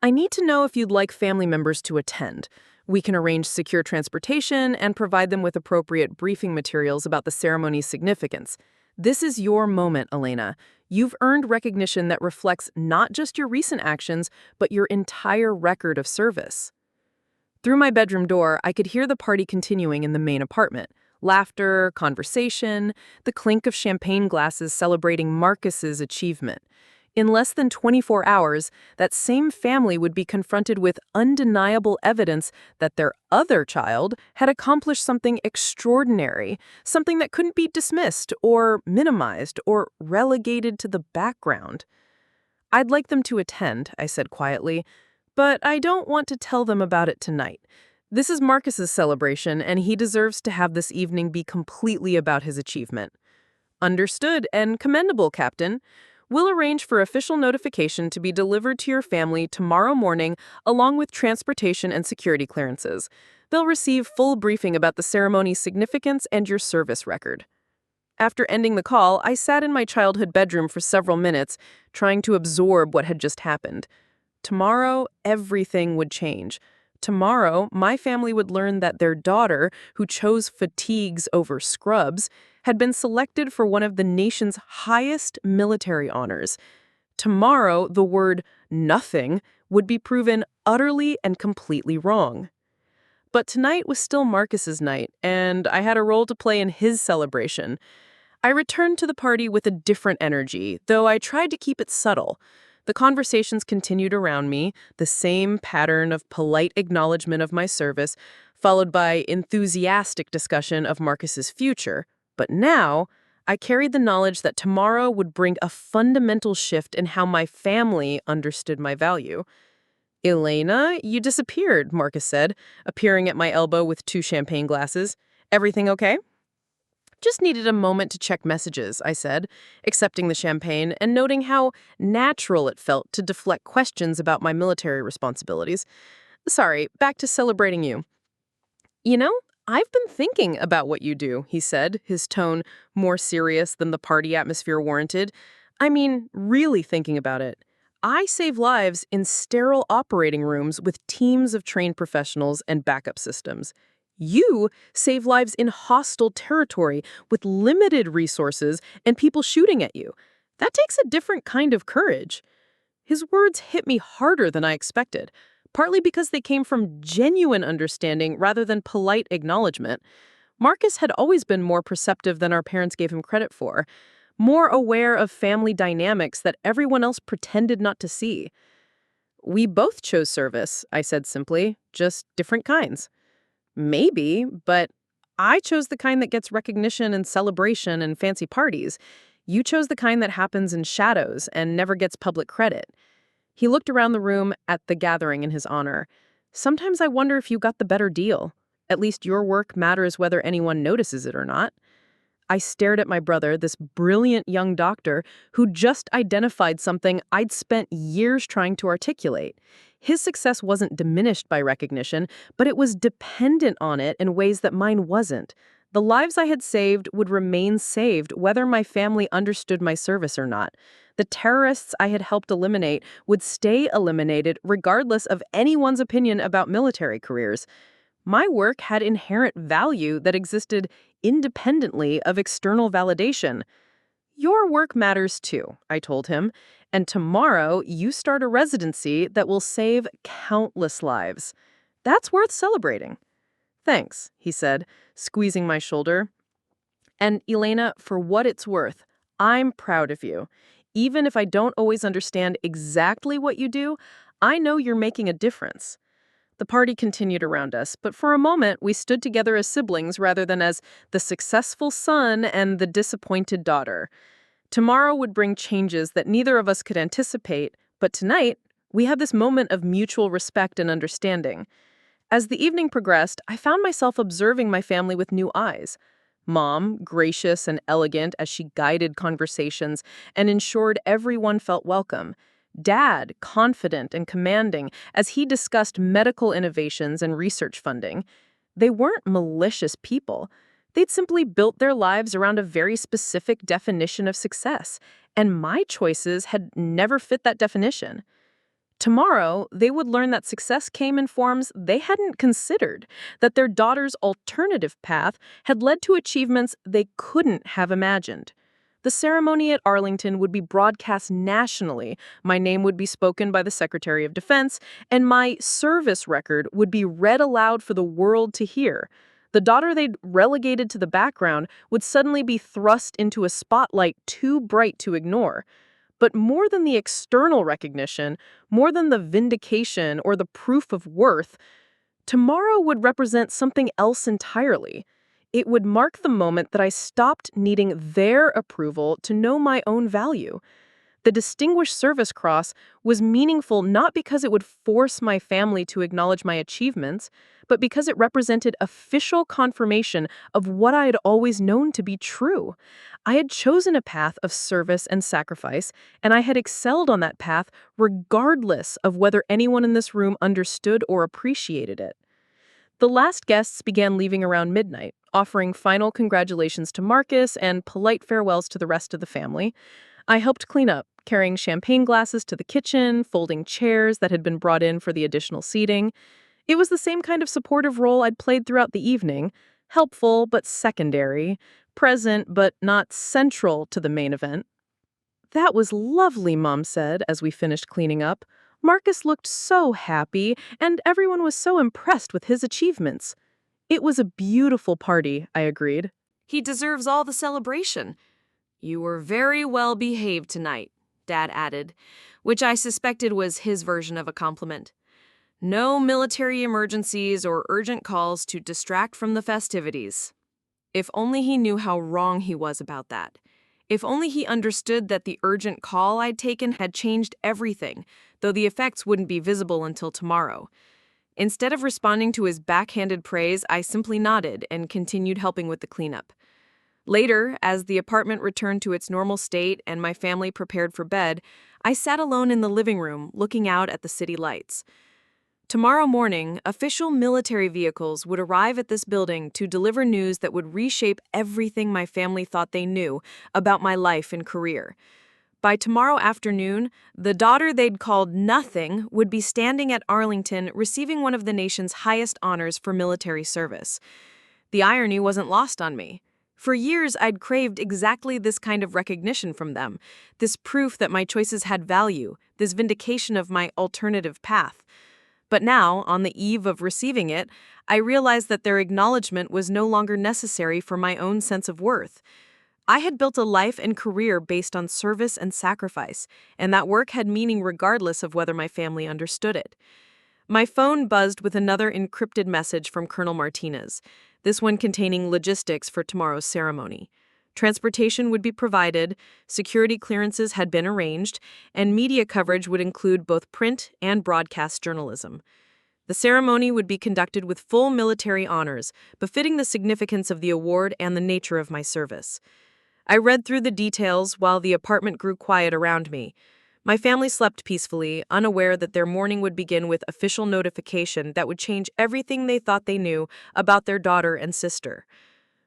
I need to know if you'd like family members to attend. We can arrange secure transportation and provide them with appropriate briefing materials about the ceremony's significance. This is your moment, Elena. You've earned recognition that reflects not just your recent actions, but your entire record of service. Through my bedroom door, I could hear the party continuing in the main apartment. Laughter, conversation, the clink of champagne glasses celebrating Marcus's achievement. In less than 24 hours, that same family would be confronted with undeniable evidence that their other child had accomplished something extraordinary, something that couldn't be dismissed or minimized or relegated to the background. I'd like them to attend, I said quietly, but I don't want to tell them about it tonight. This is Marcus's celebration, and he deserves to have this evening be completely about his achievement. Understood and commendable, Captain. We'll arrange for official notification to be delivered to your family tomorrow morning, along with transportation and security clearances. They'll receive full briefing about the ceremony's significance and your service record. After ending the call, I sat in my childhood bedroom for several minutes, trying to absorb what had just happened. Tomorrow, everything would change. Tomorrow, my family would learn that their daughter, who chose fatigues over scrubs, had been selected for one of the nation's highest military honors. Tomorrow, the word nothing would be proven utterly and completely wrong. But tonight was still Marcus's night, and I had a role to play in his celebration. I returned to the party with a different energy, though I tried to keep it subtle. The conversations continued around me, the same pattern of polite acknowledgement of my service, followed by enthusiastic discussion of Marcus's future. But now, I carried the knowledge that tomorrow would bring a fundamental shift in how my family understood my value. "Elena, you disappeared," Marcus said, appearing at my elbow with 2 champagne glasses. "Everything okay?" "Just needed a moment to check messages," I said, accepting the champagne and noting how natural it felt to deflect questions about my military responsibilities. "Sorry, back to celebrating you." "You know, I've been thinking about what you do," he said, his tone more serious than the party atmosphere warranted. "I mean, really thinking about it. I save lives in sterile operating rooms with teams of trained professionals and backup systems. You save lives in hostile territory with limited resources and people shooting at you. That takes a different kind of courage." His words hit me harder than I expected, partly because they came from genuine understanding rather than polite acknowledgement. Marcus had always been more perceptive than our parents gave him credit for, more aware of family dynamics that everyone else pretended not to see. "We both chose service," I said simply, "just different kinds." "Maybe, but I chose the kind that gets recognition and celebration and fancy parties. You chose the kind that happens in shadows and never gets public credit." He looked around the room at the gathering in his honor. "Sometimes I wonder if you got the better deal. At least your work matters whether anyone notices it or not." I stared at my brother, this brilliant young doctor who just identified something I'd spent years trying to articulate. His success wasn't diminished by recognition, but it was dependent on it in ways that mine wasn't. The lives I had saved would remain saved whether my family understood my service or not. The terrorists I had helped eliminate would stay eliminated regardless of anyone's opinion about military careers. My work had inherent value that existed independently of external validation. "Your work matters too," I told him, "and tomorrow you start a residency that will save countless lives. That's worth celebrating." "Thanks," he said, squeezing my shoulder. "And Elena, for what it's worth, I'm proud of you. even if I don't always understand exactly what you do, I know you're making a difference. The party continued around us, but for a moment we stood together as siblings rather than as the successful son and the disappointed daughter. Tomorrow would bring changes that neither of us could anticipate, but tonight we had this moment of mutual respect and understanding. As the evening progressed, I found myself observing my family with new eyes. Mom, gracious and elegant as she guided conversations and ensured everyone felt welcome. Dad, confident and commanding as he discussed medical innovations and research funding. They weren't malicious people. They'd simply built their lives around a very specific definition of success, and my choices had never fit that definition. Tomorrow, they would learn that success came in forms they hadn't considered, that their daughter's alternative path had led to achievements they couldn't have imagined. The ceremony at Arlington would be broadcast nationally, my name would be spoken by the Secretary of Defense, and my service record would be read aloud for the world to hear. The daughter they'd relegated to the background would suddenly be thrust into a spotlight too bright to ignore. But more than the external recognition, more than the vindication or the proof of worth, tomorrow would represent something else entirely. It would mark the moment that I stopped needing their approval to know my own value. The Distinguished Service Cross was meaningful not because it would force my family to acknowledge my achievements, but because it represented official confirmation of what I had always known to be true. I had chosen a path of service and sacrifice, and I had excelled on that path regardless of whether anyone in this room understood or appreciated it. The last guests began leaving around midnight, offering final congratulations to Marcus and polite farewells to the rest of the family. I helped clean up, carrying champagne glasses to the kitchen, folding chairs that had been brought in for the additional seating. It was the same kind of supportive role I'd played throughout the evening, helpful but secondary, present but not central to the main event. "That was lovely," Mom said as we finished cleaning up. "Marcus looked so happy, and everyone was so impressed with his achievements." "It was a beautiful party," I agreed. He deserves all the celebration. You were very well behaved tonight, Dad added, which I suspected was his version of a compliment. No military emergencies or urgent calls to distract from the festivities. If only he knew how wrong he was about that. If only he understood that the urgent call I'd taken had changed everything, though the effects wouldn't be visible until tomorrow. Instead of responding to his backhanded praise, I simply nodded and continued helping with the cleanup. Later, as the apartment returned to its normal state and my family prepared for bed, I sat alone in the living room looking out at the city lights. Tomorrow morning, official military vehicles would arrive at this building to deliver news that would reshape everything my family thought they knew about my life and career. By tomorrow afternoon, the daughter they'd called Nothing would be standing at Arlington receiving one of the nation's highest honors for military service. The irony wasn't lost on me. For years, I'd craved exactly this kind of recognition from them, this proof that my choices had value, this vindication of my alternative path. But now, on the eve of receiving it, I realized that their acknowledgement was no longer necessary for my own sense of worth. I had built a life and career based on service and sacrifice, and that work had meaning regardless of whether my family understood it. My phone buzzed with another encrypted message from Colonel Martinez, this one containing logistics for tomorrow's ceremony. Transportation would be provided, security clearances had been arranged, and media coverage would include both print and broadcast journalism. The ceremony would be conducted with full military honors, befitting the significance of the award and the nature of my service. I read through the details while the apartment grew quiet around me. My family slept peacefully, unaware that their morning would begin with official notification that would change everything they thought they knew about their daughter and sister.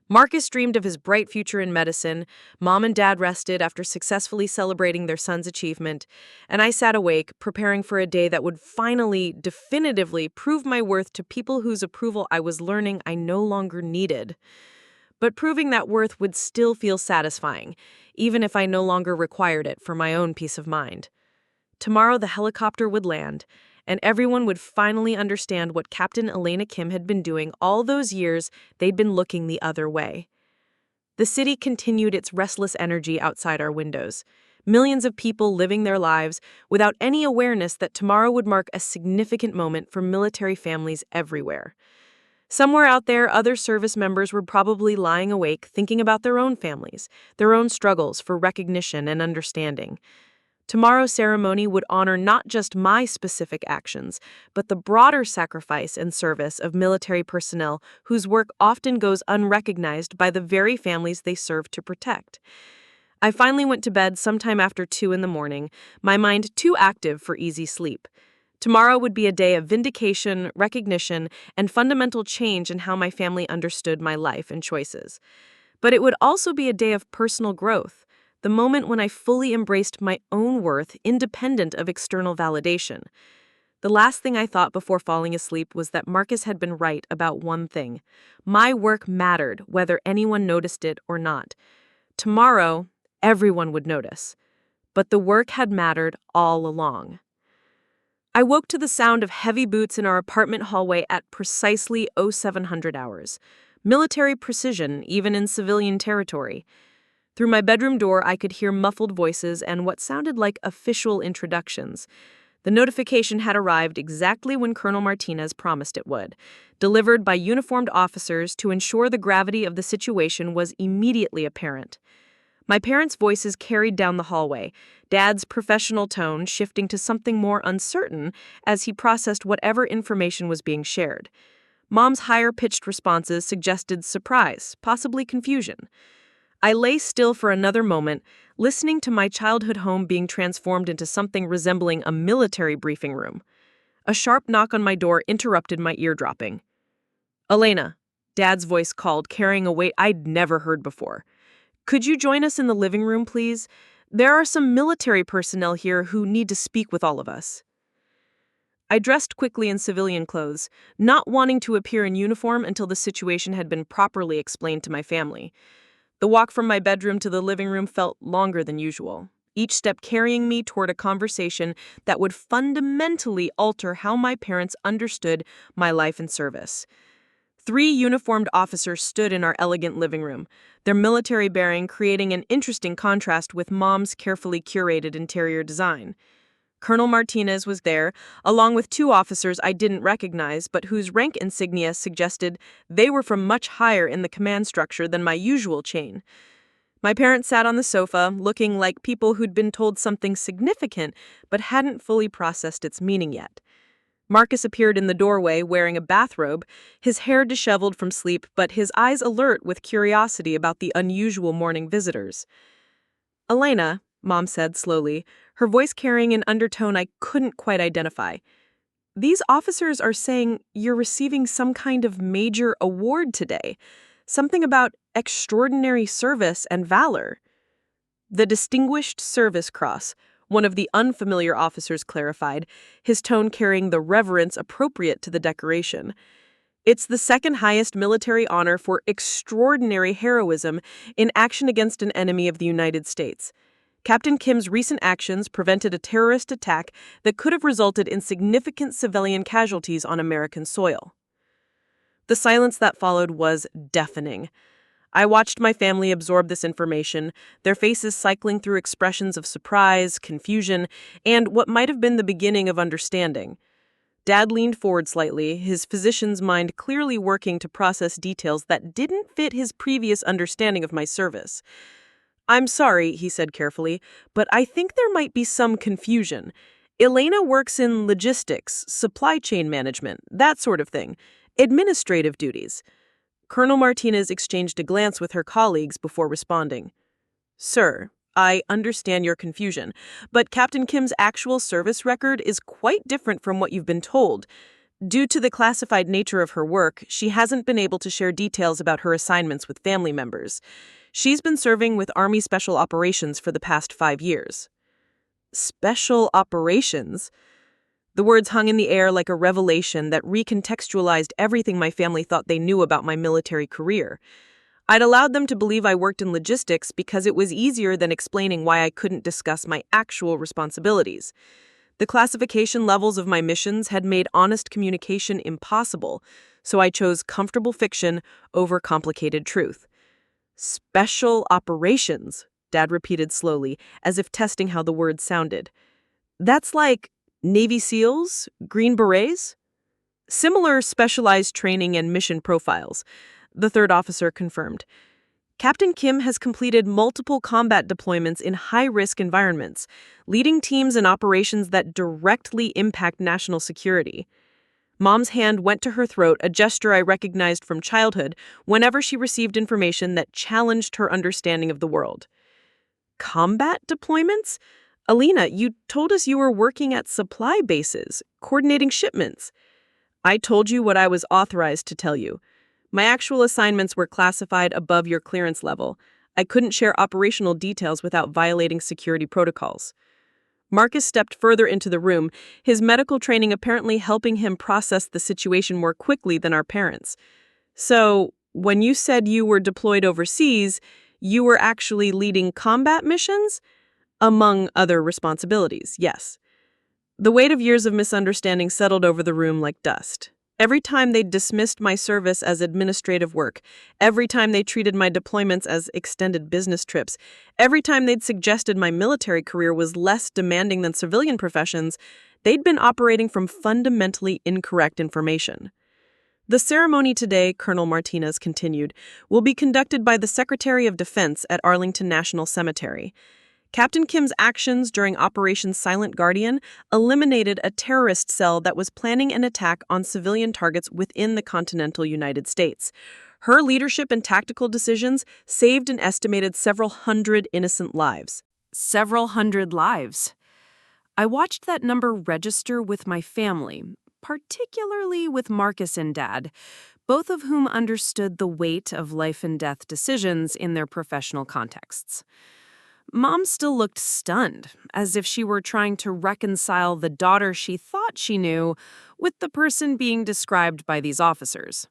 Marcus dreamed of his bright future in medicine, Mom and Dad rested after successfully celebrating their son's achievement, and I sat awake, preparing for a day that would finally, definitively prove my worth to people whose approval I was learning I no longer needed. But proving that worth would still feel satisfying, even if I no longer required it for my own peace of mind. Tomorrow the helicopter would land, and everyone would finally understand what Captain Elena Kim had been doing all those years they'd been looking the other way. The city continued its restless energy outside our windows. Millions of people living their lives without any awareness that tomorrow would mark a significant moment for military families everywhere. Somewhere out there, other service members were probably lying awake thinking about their own families, their own struggles for recognition and understanding. Tomorrow's ceremony would honor not just my specific actions, but the broader sacrifice and service of military personnel whose work often goes unrecognized by the very families they serve to protect. I finally went to bed sometime after 2 in the morning, my mind too active for easy sleep. Tomorrow would be a day of vindication, recognition, and fundamental change in how my family understood my life and choices. But it would also be a day of personal growth, the moment when I fully embraced my own worth independent of external validation. The last thing I thought before falling asleep was that Marcus had been right about one thing. My work mattered, whether anyone noticed it or not. Tomorrow, everyone would notice. But the work had mattered all along. I woke to the sound of heavy boots in our apartment hallway at precisely 0700 hours. Military precision, even in civilian territory. Through my bedroom door, I could hear muffled voices and what sounded like official introductions. The notification had arrived exactly when Colonel Martinez promised it would, delivered by uniformed officers to ensure the gravity of the situation was immediately apparent. My parents' voices carried down the hallway, Dad's professional tone shifting to something more uncertain as he processed whatever information was being shared. Mom's higher-pitched responses suggested surprise, possibly confusion. I lay still for another moment, listening to my childhood home being transformed into something resembling a military briefing room. A sharp knock on my door interrupted my eardropping. "Elena," Dad's voice called, carrying a weight I'd never heard before. "Could you join us in the living room, please? There are some military personnel here who need to speak with all of us." I dressed quickly in civilian clothes, not wanting to appear in uniform until the situation had been properly explained to my family. The walk from my bedroom to the living room felt longer than usual, each step carrying me toward a conversation that would fundamentally alter how my parents understood my life and service. 3 uniformed officers stood in our elegant living room, their military bearing creating an interesting contrast with Mom's carefully curated interior design. Colonel Martinez was there, along with 2 officers I didn't recognize but whose rank insignia suggested they were from much higher in the command structure than my usual chain. My parents sat on the sofa, looking like people who'd been told something significant but hadn't fully processed its meaning yet. Marcus appeared in the doorway wearing a bathrobe, his hair disheveled from sleep but his eyes alert with curiosity about the unusual morning visitors. "Elena," Mom said slowly, her voice carrying an undertone I couldn't quite identify. "These officers are saying you're receiving some kind of major award today. Something about extraordinary service and valor." "The Distinguished Service Cross," one of the unfamiliar officers clarified, his tone carrying the reverence appropriate to the decoration. "It's the second highest military honor for extraordinary heroism in action against an enemy of the United States. Captain Kim's recent actions prevented a terrorist attack that could have resulted in significant civilian casualties on American soil." The silence that followed was deafening. I watched my family absorb this information, their faces cycling through expressions of surprise, confusion, and what might have been the beginning of understanding. Dad leaned forward slightly, his physician's mind clearly working to process details that didn't fit his previous understanding of my service. "I'm sorry," he said carefully, "but I think there might be some confusion. Elena works in logistics, supply chain management, that sort of thing, administrative duties." Colonel Martinez exchanged a glance with her colleagues before responding. "Sir, I understand your confusion, but Captain Kim's actual service record is quite different from what you've been told. Due to the classified nature of her work, she hasn't been able to share details about her assignments with family members. She's been serving with Army Special Operations for the past 5 years." Special Operations? The words hung in the air like a revelation that recontextualized everything my family thought they knew about my military career. I'd allowed them to believe I worked in logistics because it was easier than explaining why I couldn't discuss my actual responsibilities. The classification levels of my missions had made honest communication impossible, so I chose comfortable fiction over complicated truth. Special Operations, Dad repeated slowly, as if testing how the words sounded. That's like Navy SEALs, Green Berets? Similar specialized training and mission profiles, the third officer confirmed. Captain Kim has completed multiple combat deployments in high-risk environments, leading teams in operations that directly impact national security. Mom's hand went to her throat, a gesture I recognized from childhood whenever she received information that challenged her understanding of the world. Combat deployments? Elena, you told us you were working at supply bases, coordinating shipments. I told you what I was authorized to tell you. My actual assignments were classified above your clearance level. I couldn't share operational details without violating security protocols. Marcus stepped further into the room, his medical training apparently helping him process the situation more quickly than our parents. So, when you said you were deployed overseas, you were actually leading combat missions? Among other responsibilities, yes. The weight of years of misunderstanding settled over the room like dust. Every time they dismissed my service as administrative work, every time they treated my deployments as extended business trips, every time they'd suggested my military career was less demanding than civilian professions, they'd been operating from fundamentally incorrect information. The ceremony today, Colonel Martinez continued, will be conducted by the Secretary of Defense at Arlington National Cemetery. Captain Kim's actions during Operation Silent Guardian eliminated a terrorist cell that was planning an attack on civilian targets within the continental United States. Her leadership and tactical decisions saved an estimated several hundred innocent lives. Several hundred lives. I watched that number register with my family, particularly with Marcus and Dad, both of whom understood the weight of life and death decisions in their professional contexts. Mom still looked stunned, as if she were trying to reconcile the daughter she thought she knew with the person being described by these officers.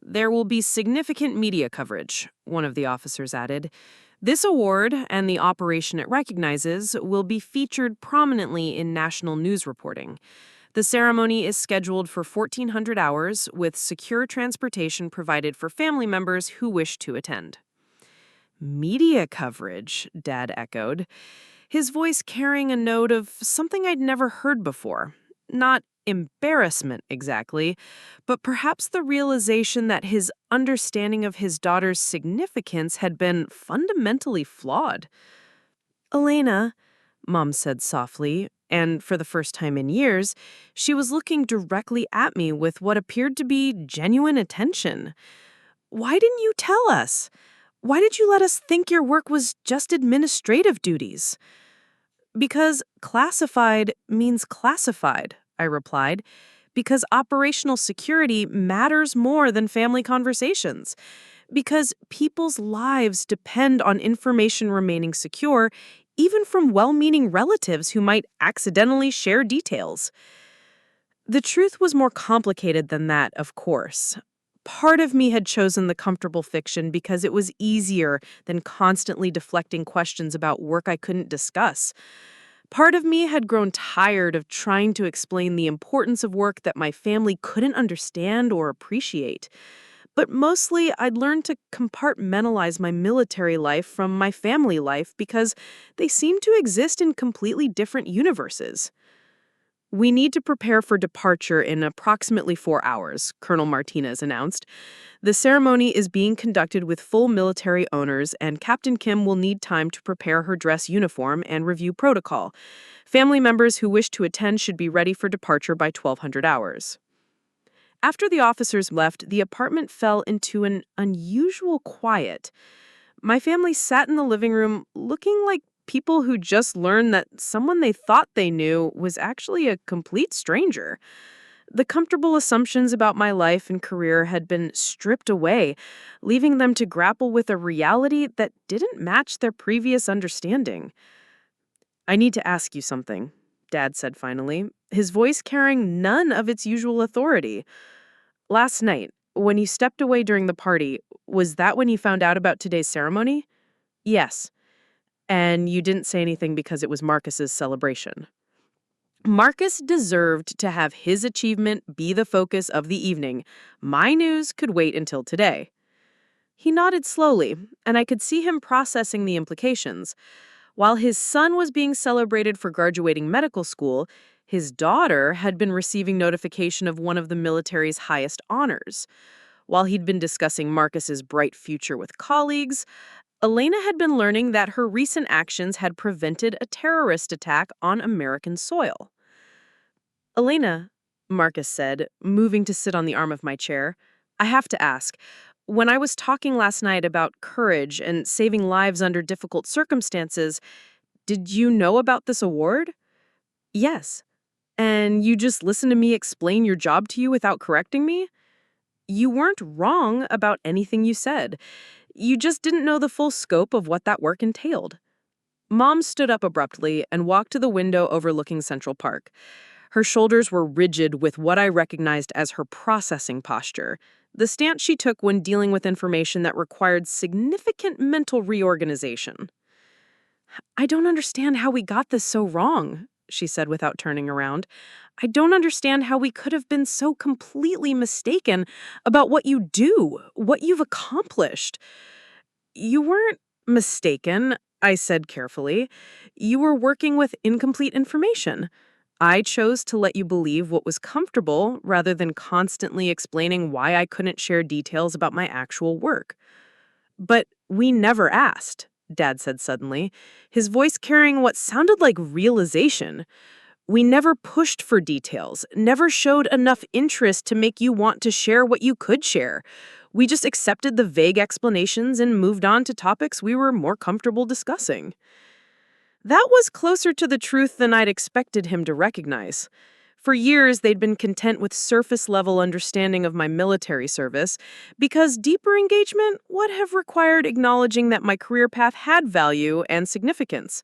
There will be significant media coverage, one of the officers added. This award and the operation it recognizes will be featured prominently in national news reporting. The ceremony is scheduled for 1,400 hours, with secure transportation provided for family members who wish to attend. Media coverage, Dad echoed, his voice carrying a note of something I'd never heard before. Not embarrassment exactly, but perhaps the realization that his understanding of his daughter's significance had been fundamentally flawed. Elena, Mom said softly, and for the first time in years, she was looking directly at me with what appeared to be genuine attention. Why didn't you tell us? Why did you let us think your work was just administrative duties? Because classified means classified, I replied. Because operational security matters more than family conversations. Because people's lives depend on information remaining secure, even from well-meaning relatives who might accidentally share details. The truth was more complicated than that, of course. Part of me had chosen the comfortable fiction because it was easier than constantly deflecting questions about work I couldn't discuss. Part of me had grown tired of trying to explain the importance of work that my family couldn't understand or appreciate. But mostly, I'd learned to compartmentalize my military life from my family life because they seemed to exist in completely different universes. We need to prepare for departure in approximately 4 hours, Colonel Martinez announced. The ceremony is being conducted with full military honors, and Captain Kim will need time to prepare her dress uniform and review protocol. Family members who wish to attend should be ready for departure by 1200 hours. After the officers left, the apartment fell into an unusual quiet. My family sat in the living room looking like people who just learned that someone they thought they knew was actually a complete stranger. The comfortable assumptions about my life and career had been stripped away, leaving them to grapple with a reality that didn't match their previous understanding. I need to ask you something, Dad said finally, his voice carrying none of its usual authority. Last night, when you stepped away during the party, was that when you found out about today's ceremony? Yes. And you didn't say anything because it was Marcus's celebration. Marcus deserved to have his achievement be the focus of the evening. My news could wait until today. He nodded slowly, and I could see him processing the implications. While his son was being celebrated for graduating medical school, his daughter had been receiving notification of one of the military's highest honors. While he'd been discussing Marcus's bright future with colleagues, Elena had been learning that her recent actions had prevented a terrorist attack on American soil. "Elena," Marcus said, moving to sit on the arm of my chair, "I have to ask. When I was talking last night about courage and saving lives under difficult circumstances, did you know about this award?" "Yes." "And you just listened to me explain your job to you without correcting me?" "You weren't wrong about anything you said. You just didn't know the full scope of what that work entailed." Mom stood up abruptly and walked to the window overlooking Central Park. Her shoulders were rigid with what I recognized as her processing posture, the stance she took when dealing with information that required significant mental reorganization. "I don't understand how we got this so wrong," she said without turning around. "I don't understand how we could have been so completely mistaken about what you do, what you've accomplished." "You weren't mistaken," I said carefully. "You were working with incomplete information. I chose to let you believe what was comfortable rather than constantly explaining why I couldn't share details about my actual work." "But we never asked," Dad said suddenly, his voice carrying what sounded like realization. "We never pushed for details, never showed enough interest to make you want to share what you could share. We just accepted the vague explanations and moved on to topics we were more comfortable discussing." That was closer to the truth than I'd expected him to recognize. For years, they'd been content with surface-level understanding of my military service, because deeper engagement would have required acknowledging that my career path had value and significance.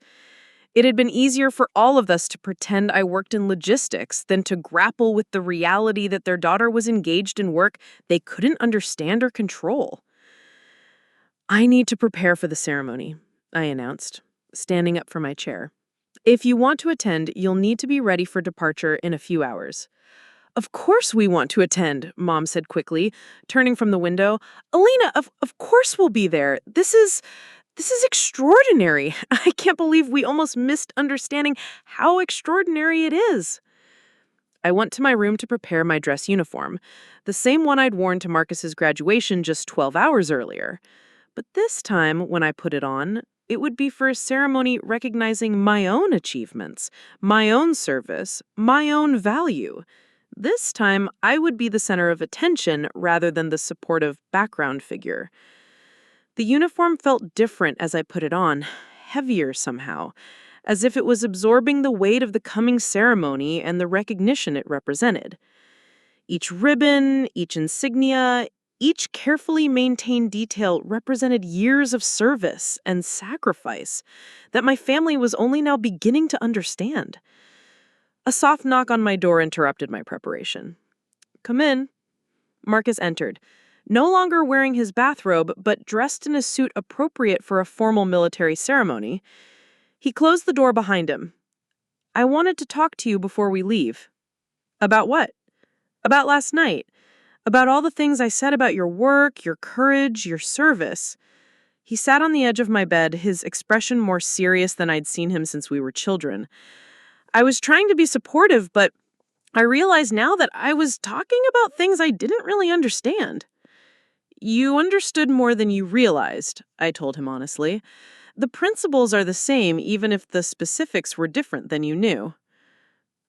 It had been easier for all of us to pretend I worked in logistics than to grapple with the reality that their daughter was engaged in work they couldn't understand or control. "I need to prepare for the ceremony," I announced, standing up from my chair. "If you want to attend, you'll need to be ready for departure in a few hours." "Of course we want to attend," Mom said quickly, turning from the window. "Elena, of course we'll be there. This is extraordinary. I can't believe we almost missed understanding how extraordinary it is." I went to my room to prepare my dress uniform, the same one I'd worn to Marcus's graduation just 12 hours earlier. But this time, when I put it on, it would be for a ceremony recognizing my own achievements, my own service, my own value. This time, I would be the center of attention rather than the supportive background figure. The uniform felt different as I put it on, heavier somehow, as if it was absorbing the weight of the coming ceremony and the recognition it represented. Each ribbon, each insignia, each carefully maintained detail represented years of service and sacrifice that my family was only now beginning to understand. A soft knock on my door interrupted my preparation. "Come in." Marcus entered, no longer wearing his bathrobe, but dressed in a suit appropriate for a formal military ceremony. He closed the door behind him. "I wanted to talk to you before we leave." "About what?" "About last night. About all the things I said about your work, your courage, your service." He sat on the edge of my bed, his expression more serious than I'd seen him since we were children. I was trying to be supportive, but I realize now that I was talking about things I didn't really understand. "You understood more than you realized," I told him honestly. "The principles are the same, even if the specifics were different than you knew."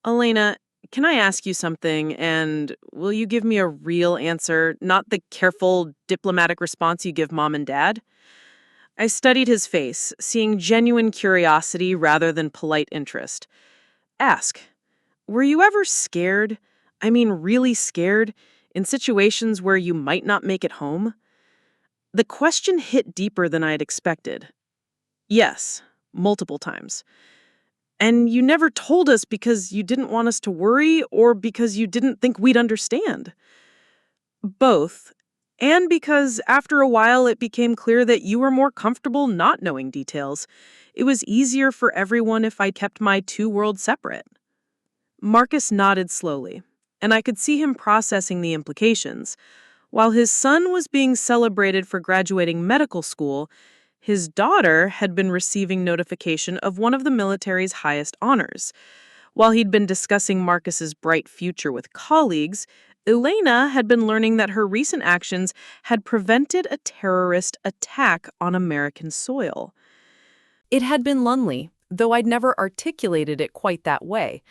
"Elena, can I ask you something, and will you give me a real answer, not the careful, diplomatic response you give Mom and Dad?" I studied his face, seeing genuine curiosity rather than polite interest. "Ask. Were you ever scared? I mean, really scared? In situations where you might not make it home?" The question hit deeper than I had expected. "Yes, multiple times. And you never told us because you didn't want us to worry or because you didn't think we'd understand?" "Both. And because after a while it became clear that you were more comfortable not knowing details. It was easier for everyone if I kept my two worlds separate." Marcus nodded slowly, and I could see him processing the implications. While his son was being celebrated for graduating medical school, his daughter had been receiving notification of one of the military's highest honors. While he'd been discussing Marcus's bright future with colleagues, Elena had been learning that her recent actions had prevented a terrorist attack on American soil. It had been lonely, though I'd never articulated it quite that way.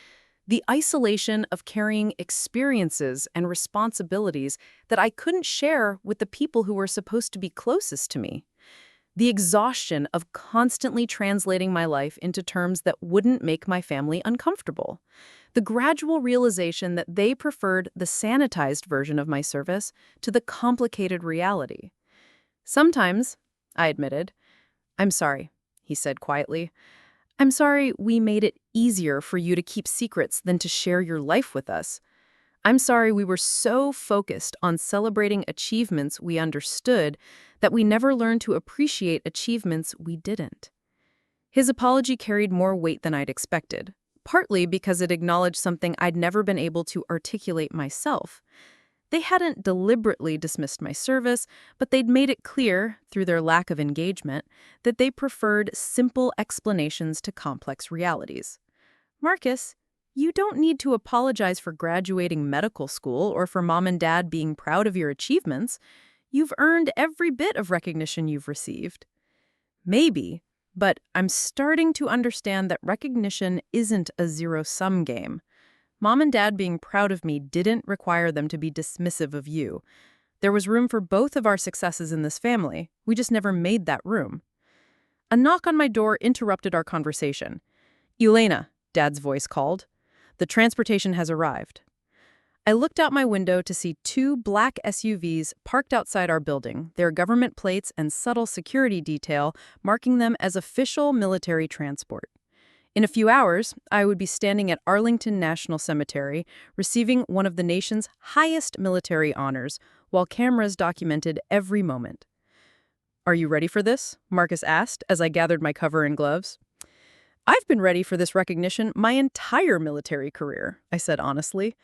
The isolation of carrying experiences and responsibilities that I couldn't share with the people who were supposed to be closest to me. The exhaustion of constantly translating my life into terms that wouldn't make my family uncomfortable. The gradual realization that they preferred the sanitized version of my service to the complicated reality. Sometimes, I admitted, "I'm sorry," he said quietly. "I'm sorry we made it easier for you to keep secrets than to share your life with us. I'm sorry we were so focused on celebrating achievements we understood that we never learned to appreciate achievements we didn't." His apology carried more weight than I'd expected, partly because it acknowledged something I'd never been able to articulate myself. They hadn't deliberately dismissed my service, but they'd made it clear, through their lack of engagement, that they preferred simple explanations to complex realities. "Marcus, you don't need to apologize for graduating medical school or for mom and dad being proud of your achievements. You've earned every bit of recognition you've received." Maybe, but I'm starting to understand that recognition isn't a zero-sum game. Mom and dad being proud of me didn't require them to be dismissive of you. There was room for both of our successes in this family. We just never made that room. A knock on my door interrupted our conversation. "Elena," Dad's voice called. "The transportation has arrived." I looked out my window to see 2 black SUVs parked outside our building, their government plates and subtle security detail marking them as official military transport. In a few hours, I would be standing at Arlington National Cemetery, receiving one of the nation's highest military honors, while cameras documented every moment. "Are you ready for this?" Marcus asked as I gathered my cover and gloves. "I've been ready for this recognition my entire military career," I said honestly.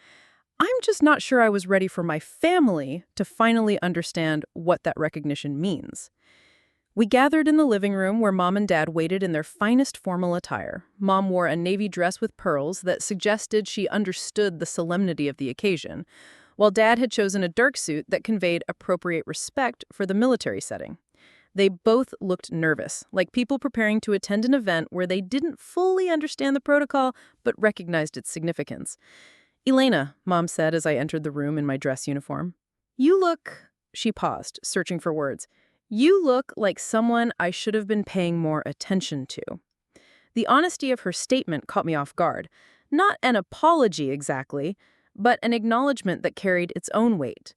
"I'm just not sure I was ready for my family to finally understand what that recognition means." We gathered in the living room where Mom and Dad waited in their finest formal attire. Mom wore a navy dress with pearls that suggested she understood the solemnity of the occasion, while Dad had chosen a dark suit that conveyed appropriate respect for the military setting. They both looked nervous, like people preparing to attend an event where they didn't fully understand the protocol but recognized its significance. "Elena," Mom said as I entered the room in my dress uniform. "You look—" She paused, searching for words. "You look like someone I should have been paying more attention to." The honesty of her statement caught me off guard. Not an apology exactly, but an acknowledgement that carried its own weight.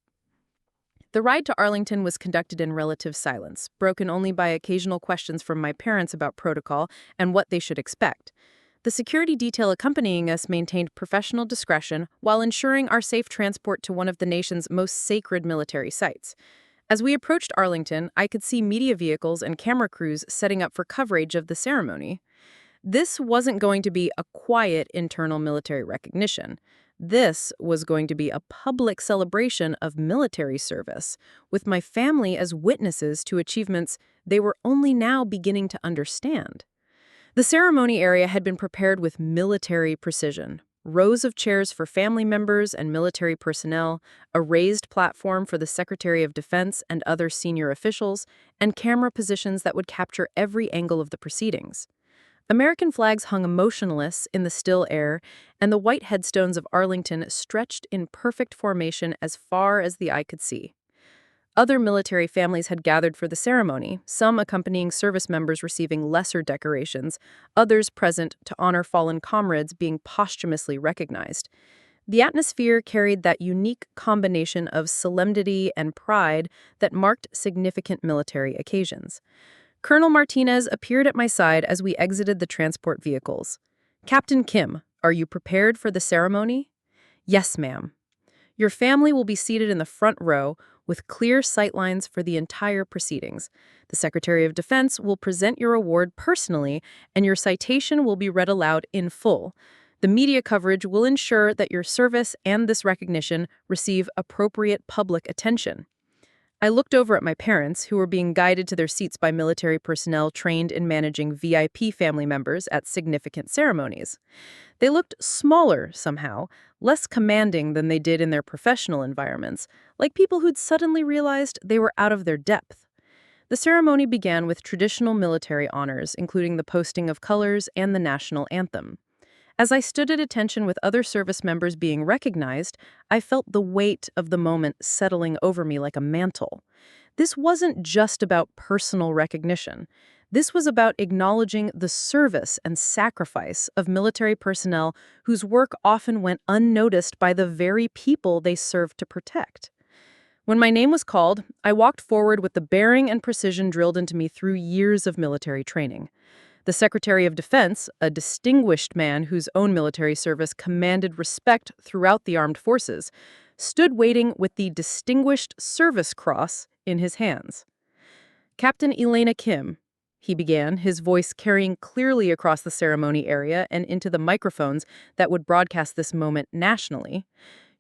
The ride to Arlington was conducted in relative silence, broken only by occasional questions from my parents about protocol and what they should expect. The security detail accompanying us maintained professional discretion while ensuring our safe transport to one of the nation's most sacred military sites. As we approached Arlington, I could see media vehicles and camera crews setting up for coverage of the ceremony. This wasn't going to be a quiet internal military recognition. This was going to be a public celebration of military service, with my family as witnesses to achievements they were only now beginning to understand. The ceremony area had been prepared with military precision. Rows of chairs for family members and military personnel, a raised platform for the Secretary of Defense and other senior officials, and camera positions that would capture every angle of the proceedings. American flags hung motionless in the still air, and the white headstones of Arlington stretched in perfect formation as far as the eye could see. Other military families had gathered for the ceremony, some accompanying service members receiving lesser decorations, others present to honor fallen comrades being posthumously recognized. The atmosphere carried that unique combination of solemnity and pride that marked significant military occasions. Colonel Martinez appeared at my side as we exited the transport vehicles. "Captain Kim, are you prepared for the ceremony?" "Yes, ma'am." "Your family will be seated in the front row with clear sightlines for the entire proceedings. The Secretary of Defense will present your award personally, and your citation will be read aloud in full. The media coverage will ensure that your service and this recognition receive appropriate public attention." I looked over at my parents, who were being guided to their seats by military personnel trained in managing VIP family members at significant ceremonies. They looked smaller somehow, less commanding than they did in their professional environments, like people who'd suddenly realized they were out of their depth. The ceremony began with traditional military honors, including the posting of colors and the national anthem. As I stood at attention with other service members being recognized, I felt the weight of the moment settling over me like a mantle. This wasn't just about personal recognition. This was about acknowledging the service and sacrifice of military personnel whose work often went unnoticed by the very people they served to protect. When my name was called, I walked forward with the bearing and precision drilled into me through years of military training. The Secretary of Defense, a distinguished man whose own military service commanded respect throughout the armed forces, stood waiting with the Distinguished Service Cross in his hands. "Captain Elena Kim," he began, his voice carrying clearly across the ceremony area and into the microphones that would broadcast this moment nationally.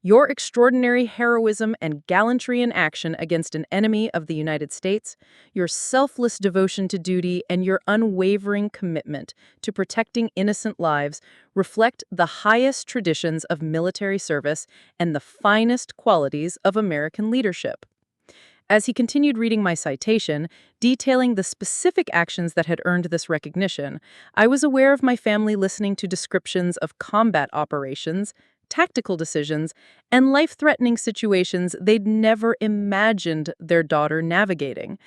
"Your extraordinary heroism and gallantry in action against an enemy of the United States, your selfless devotion to duty, and your unwavering commitment to protecting innocent lives reflect the highest traditions of military service and the finest qualities of American leadership." As he continued reading my citation, detailing the specific actions that had earned this recognition, I was aware of my family listening to descriptions of combat operations, tactical decisions, and life-threatening situations they'd never imagined their daughter navigating.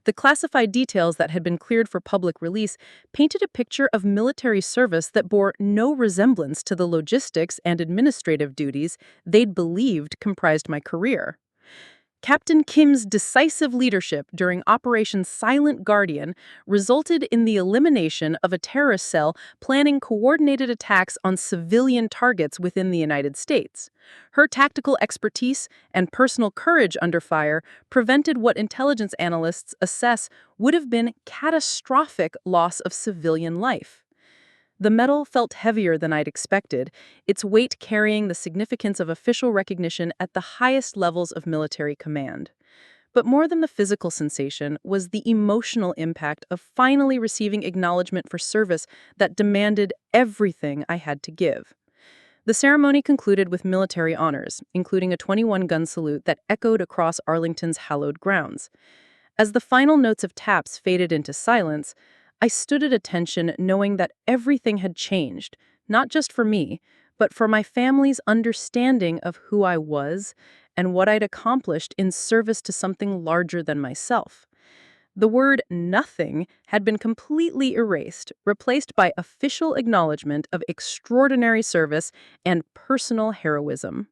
The classified details that had been cleared for public release painted a picture of military service that bore no resemblance to the logistics and administrative duties they'd believed comprised my career. Captain Kim's decisive leadership during Operation Silent Guardian resulted in the elimination of a terrorist cell planning coordinated attacks on civilian targets within the United States. Her tactical expertise and personal courage under fire prevented what intelligence analysts assess would have been catastrophic loss of civilian life. The medal felt heavier than I'd expected, its weight carrying the significance of official recognition at the highest levels of military command. But more than the physical sensation was the emotional impact of finally receiving acknowledgement for service that demanded everything I had to give. The ceremony concluded with military honors, including a 21-gun salute that echoed across Arlington's hallowed grounds. As the final notes of taps faded into silence, I stood at attention knowing that everything had changed, not just for me, but for my family's understanding of who I was and what I'd accomplished in service to something larger than myself. The word nothing had been completely erased, replaced by official acknowledgement of extraordinary service and personal heroism.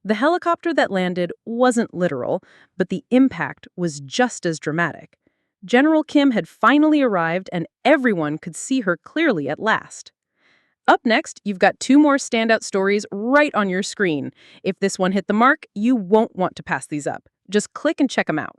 The helicopter that landed wasn't literal, but the impact was just as dramatic. General Kim had finally arrived and everyone could see her clearly at last. Up next, you've got 2 more standout stories right on your screen. If this one hit the mark, you won't want to pass these up. Just click and check them out.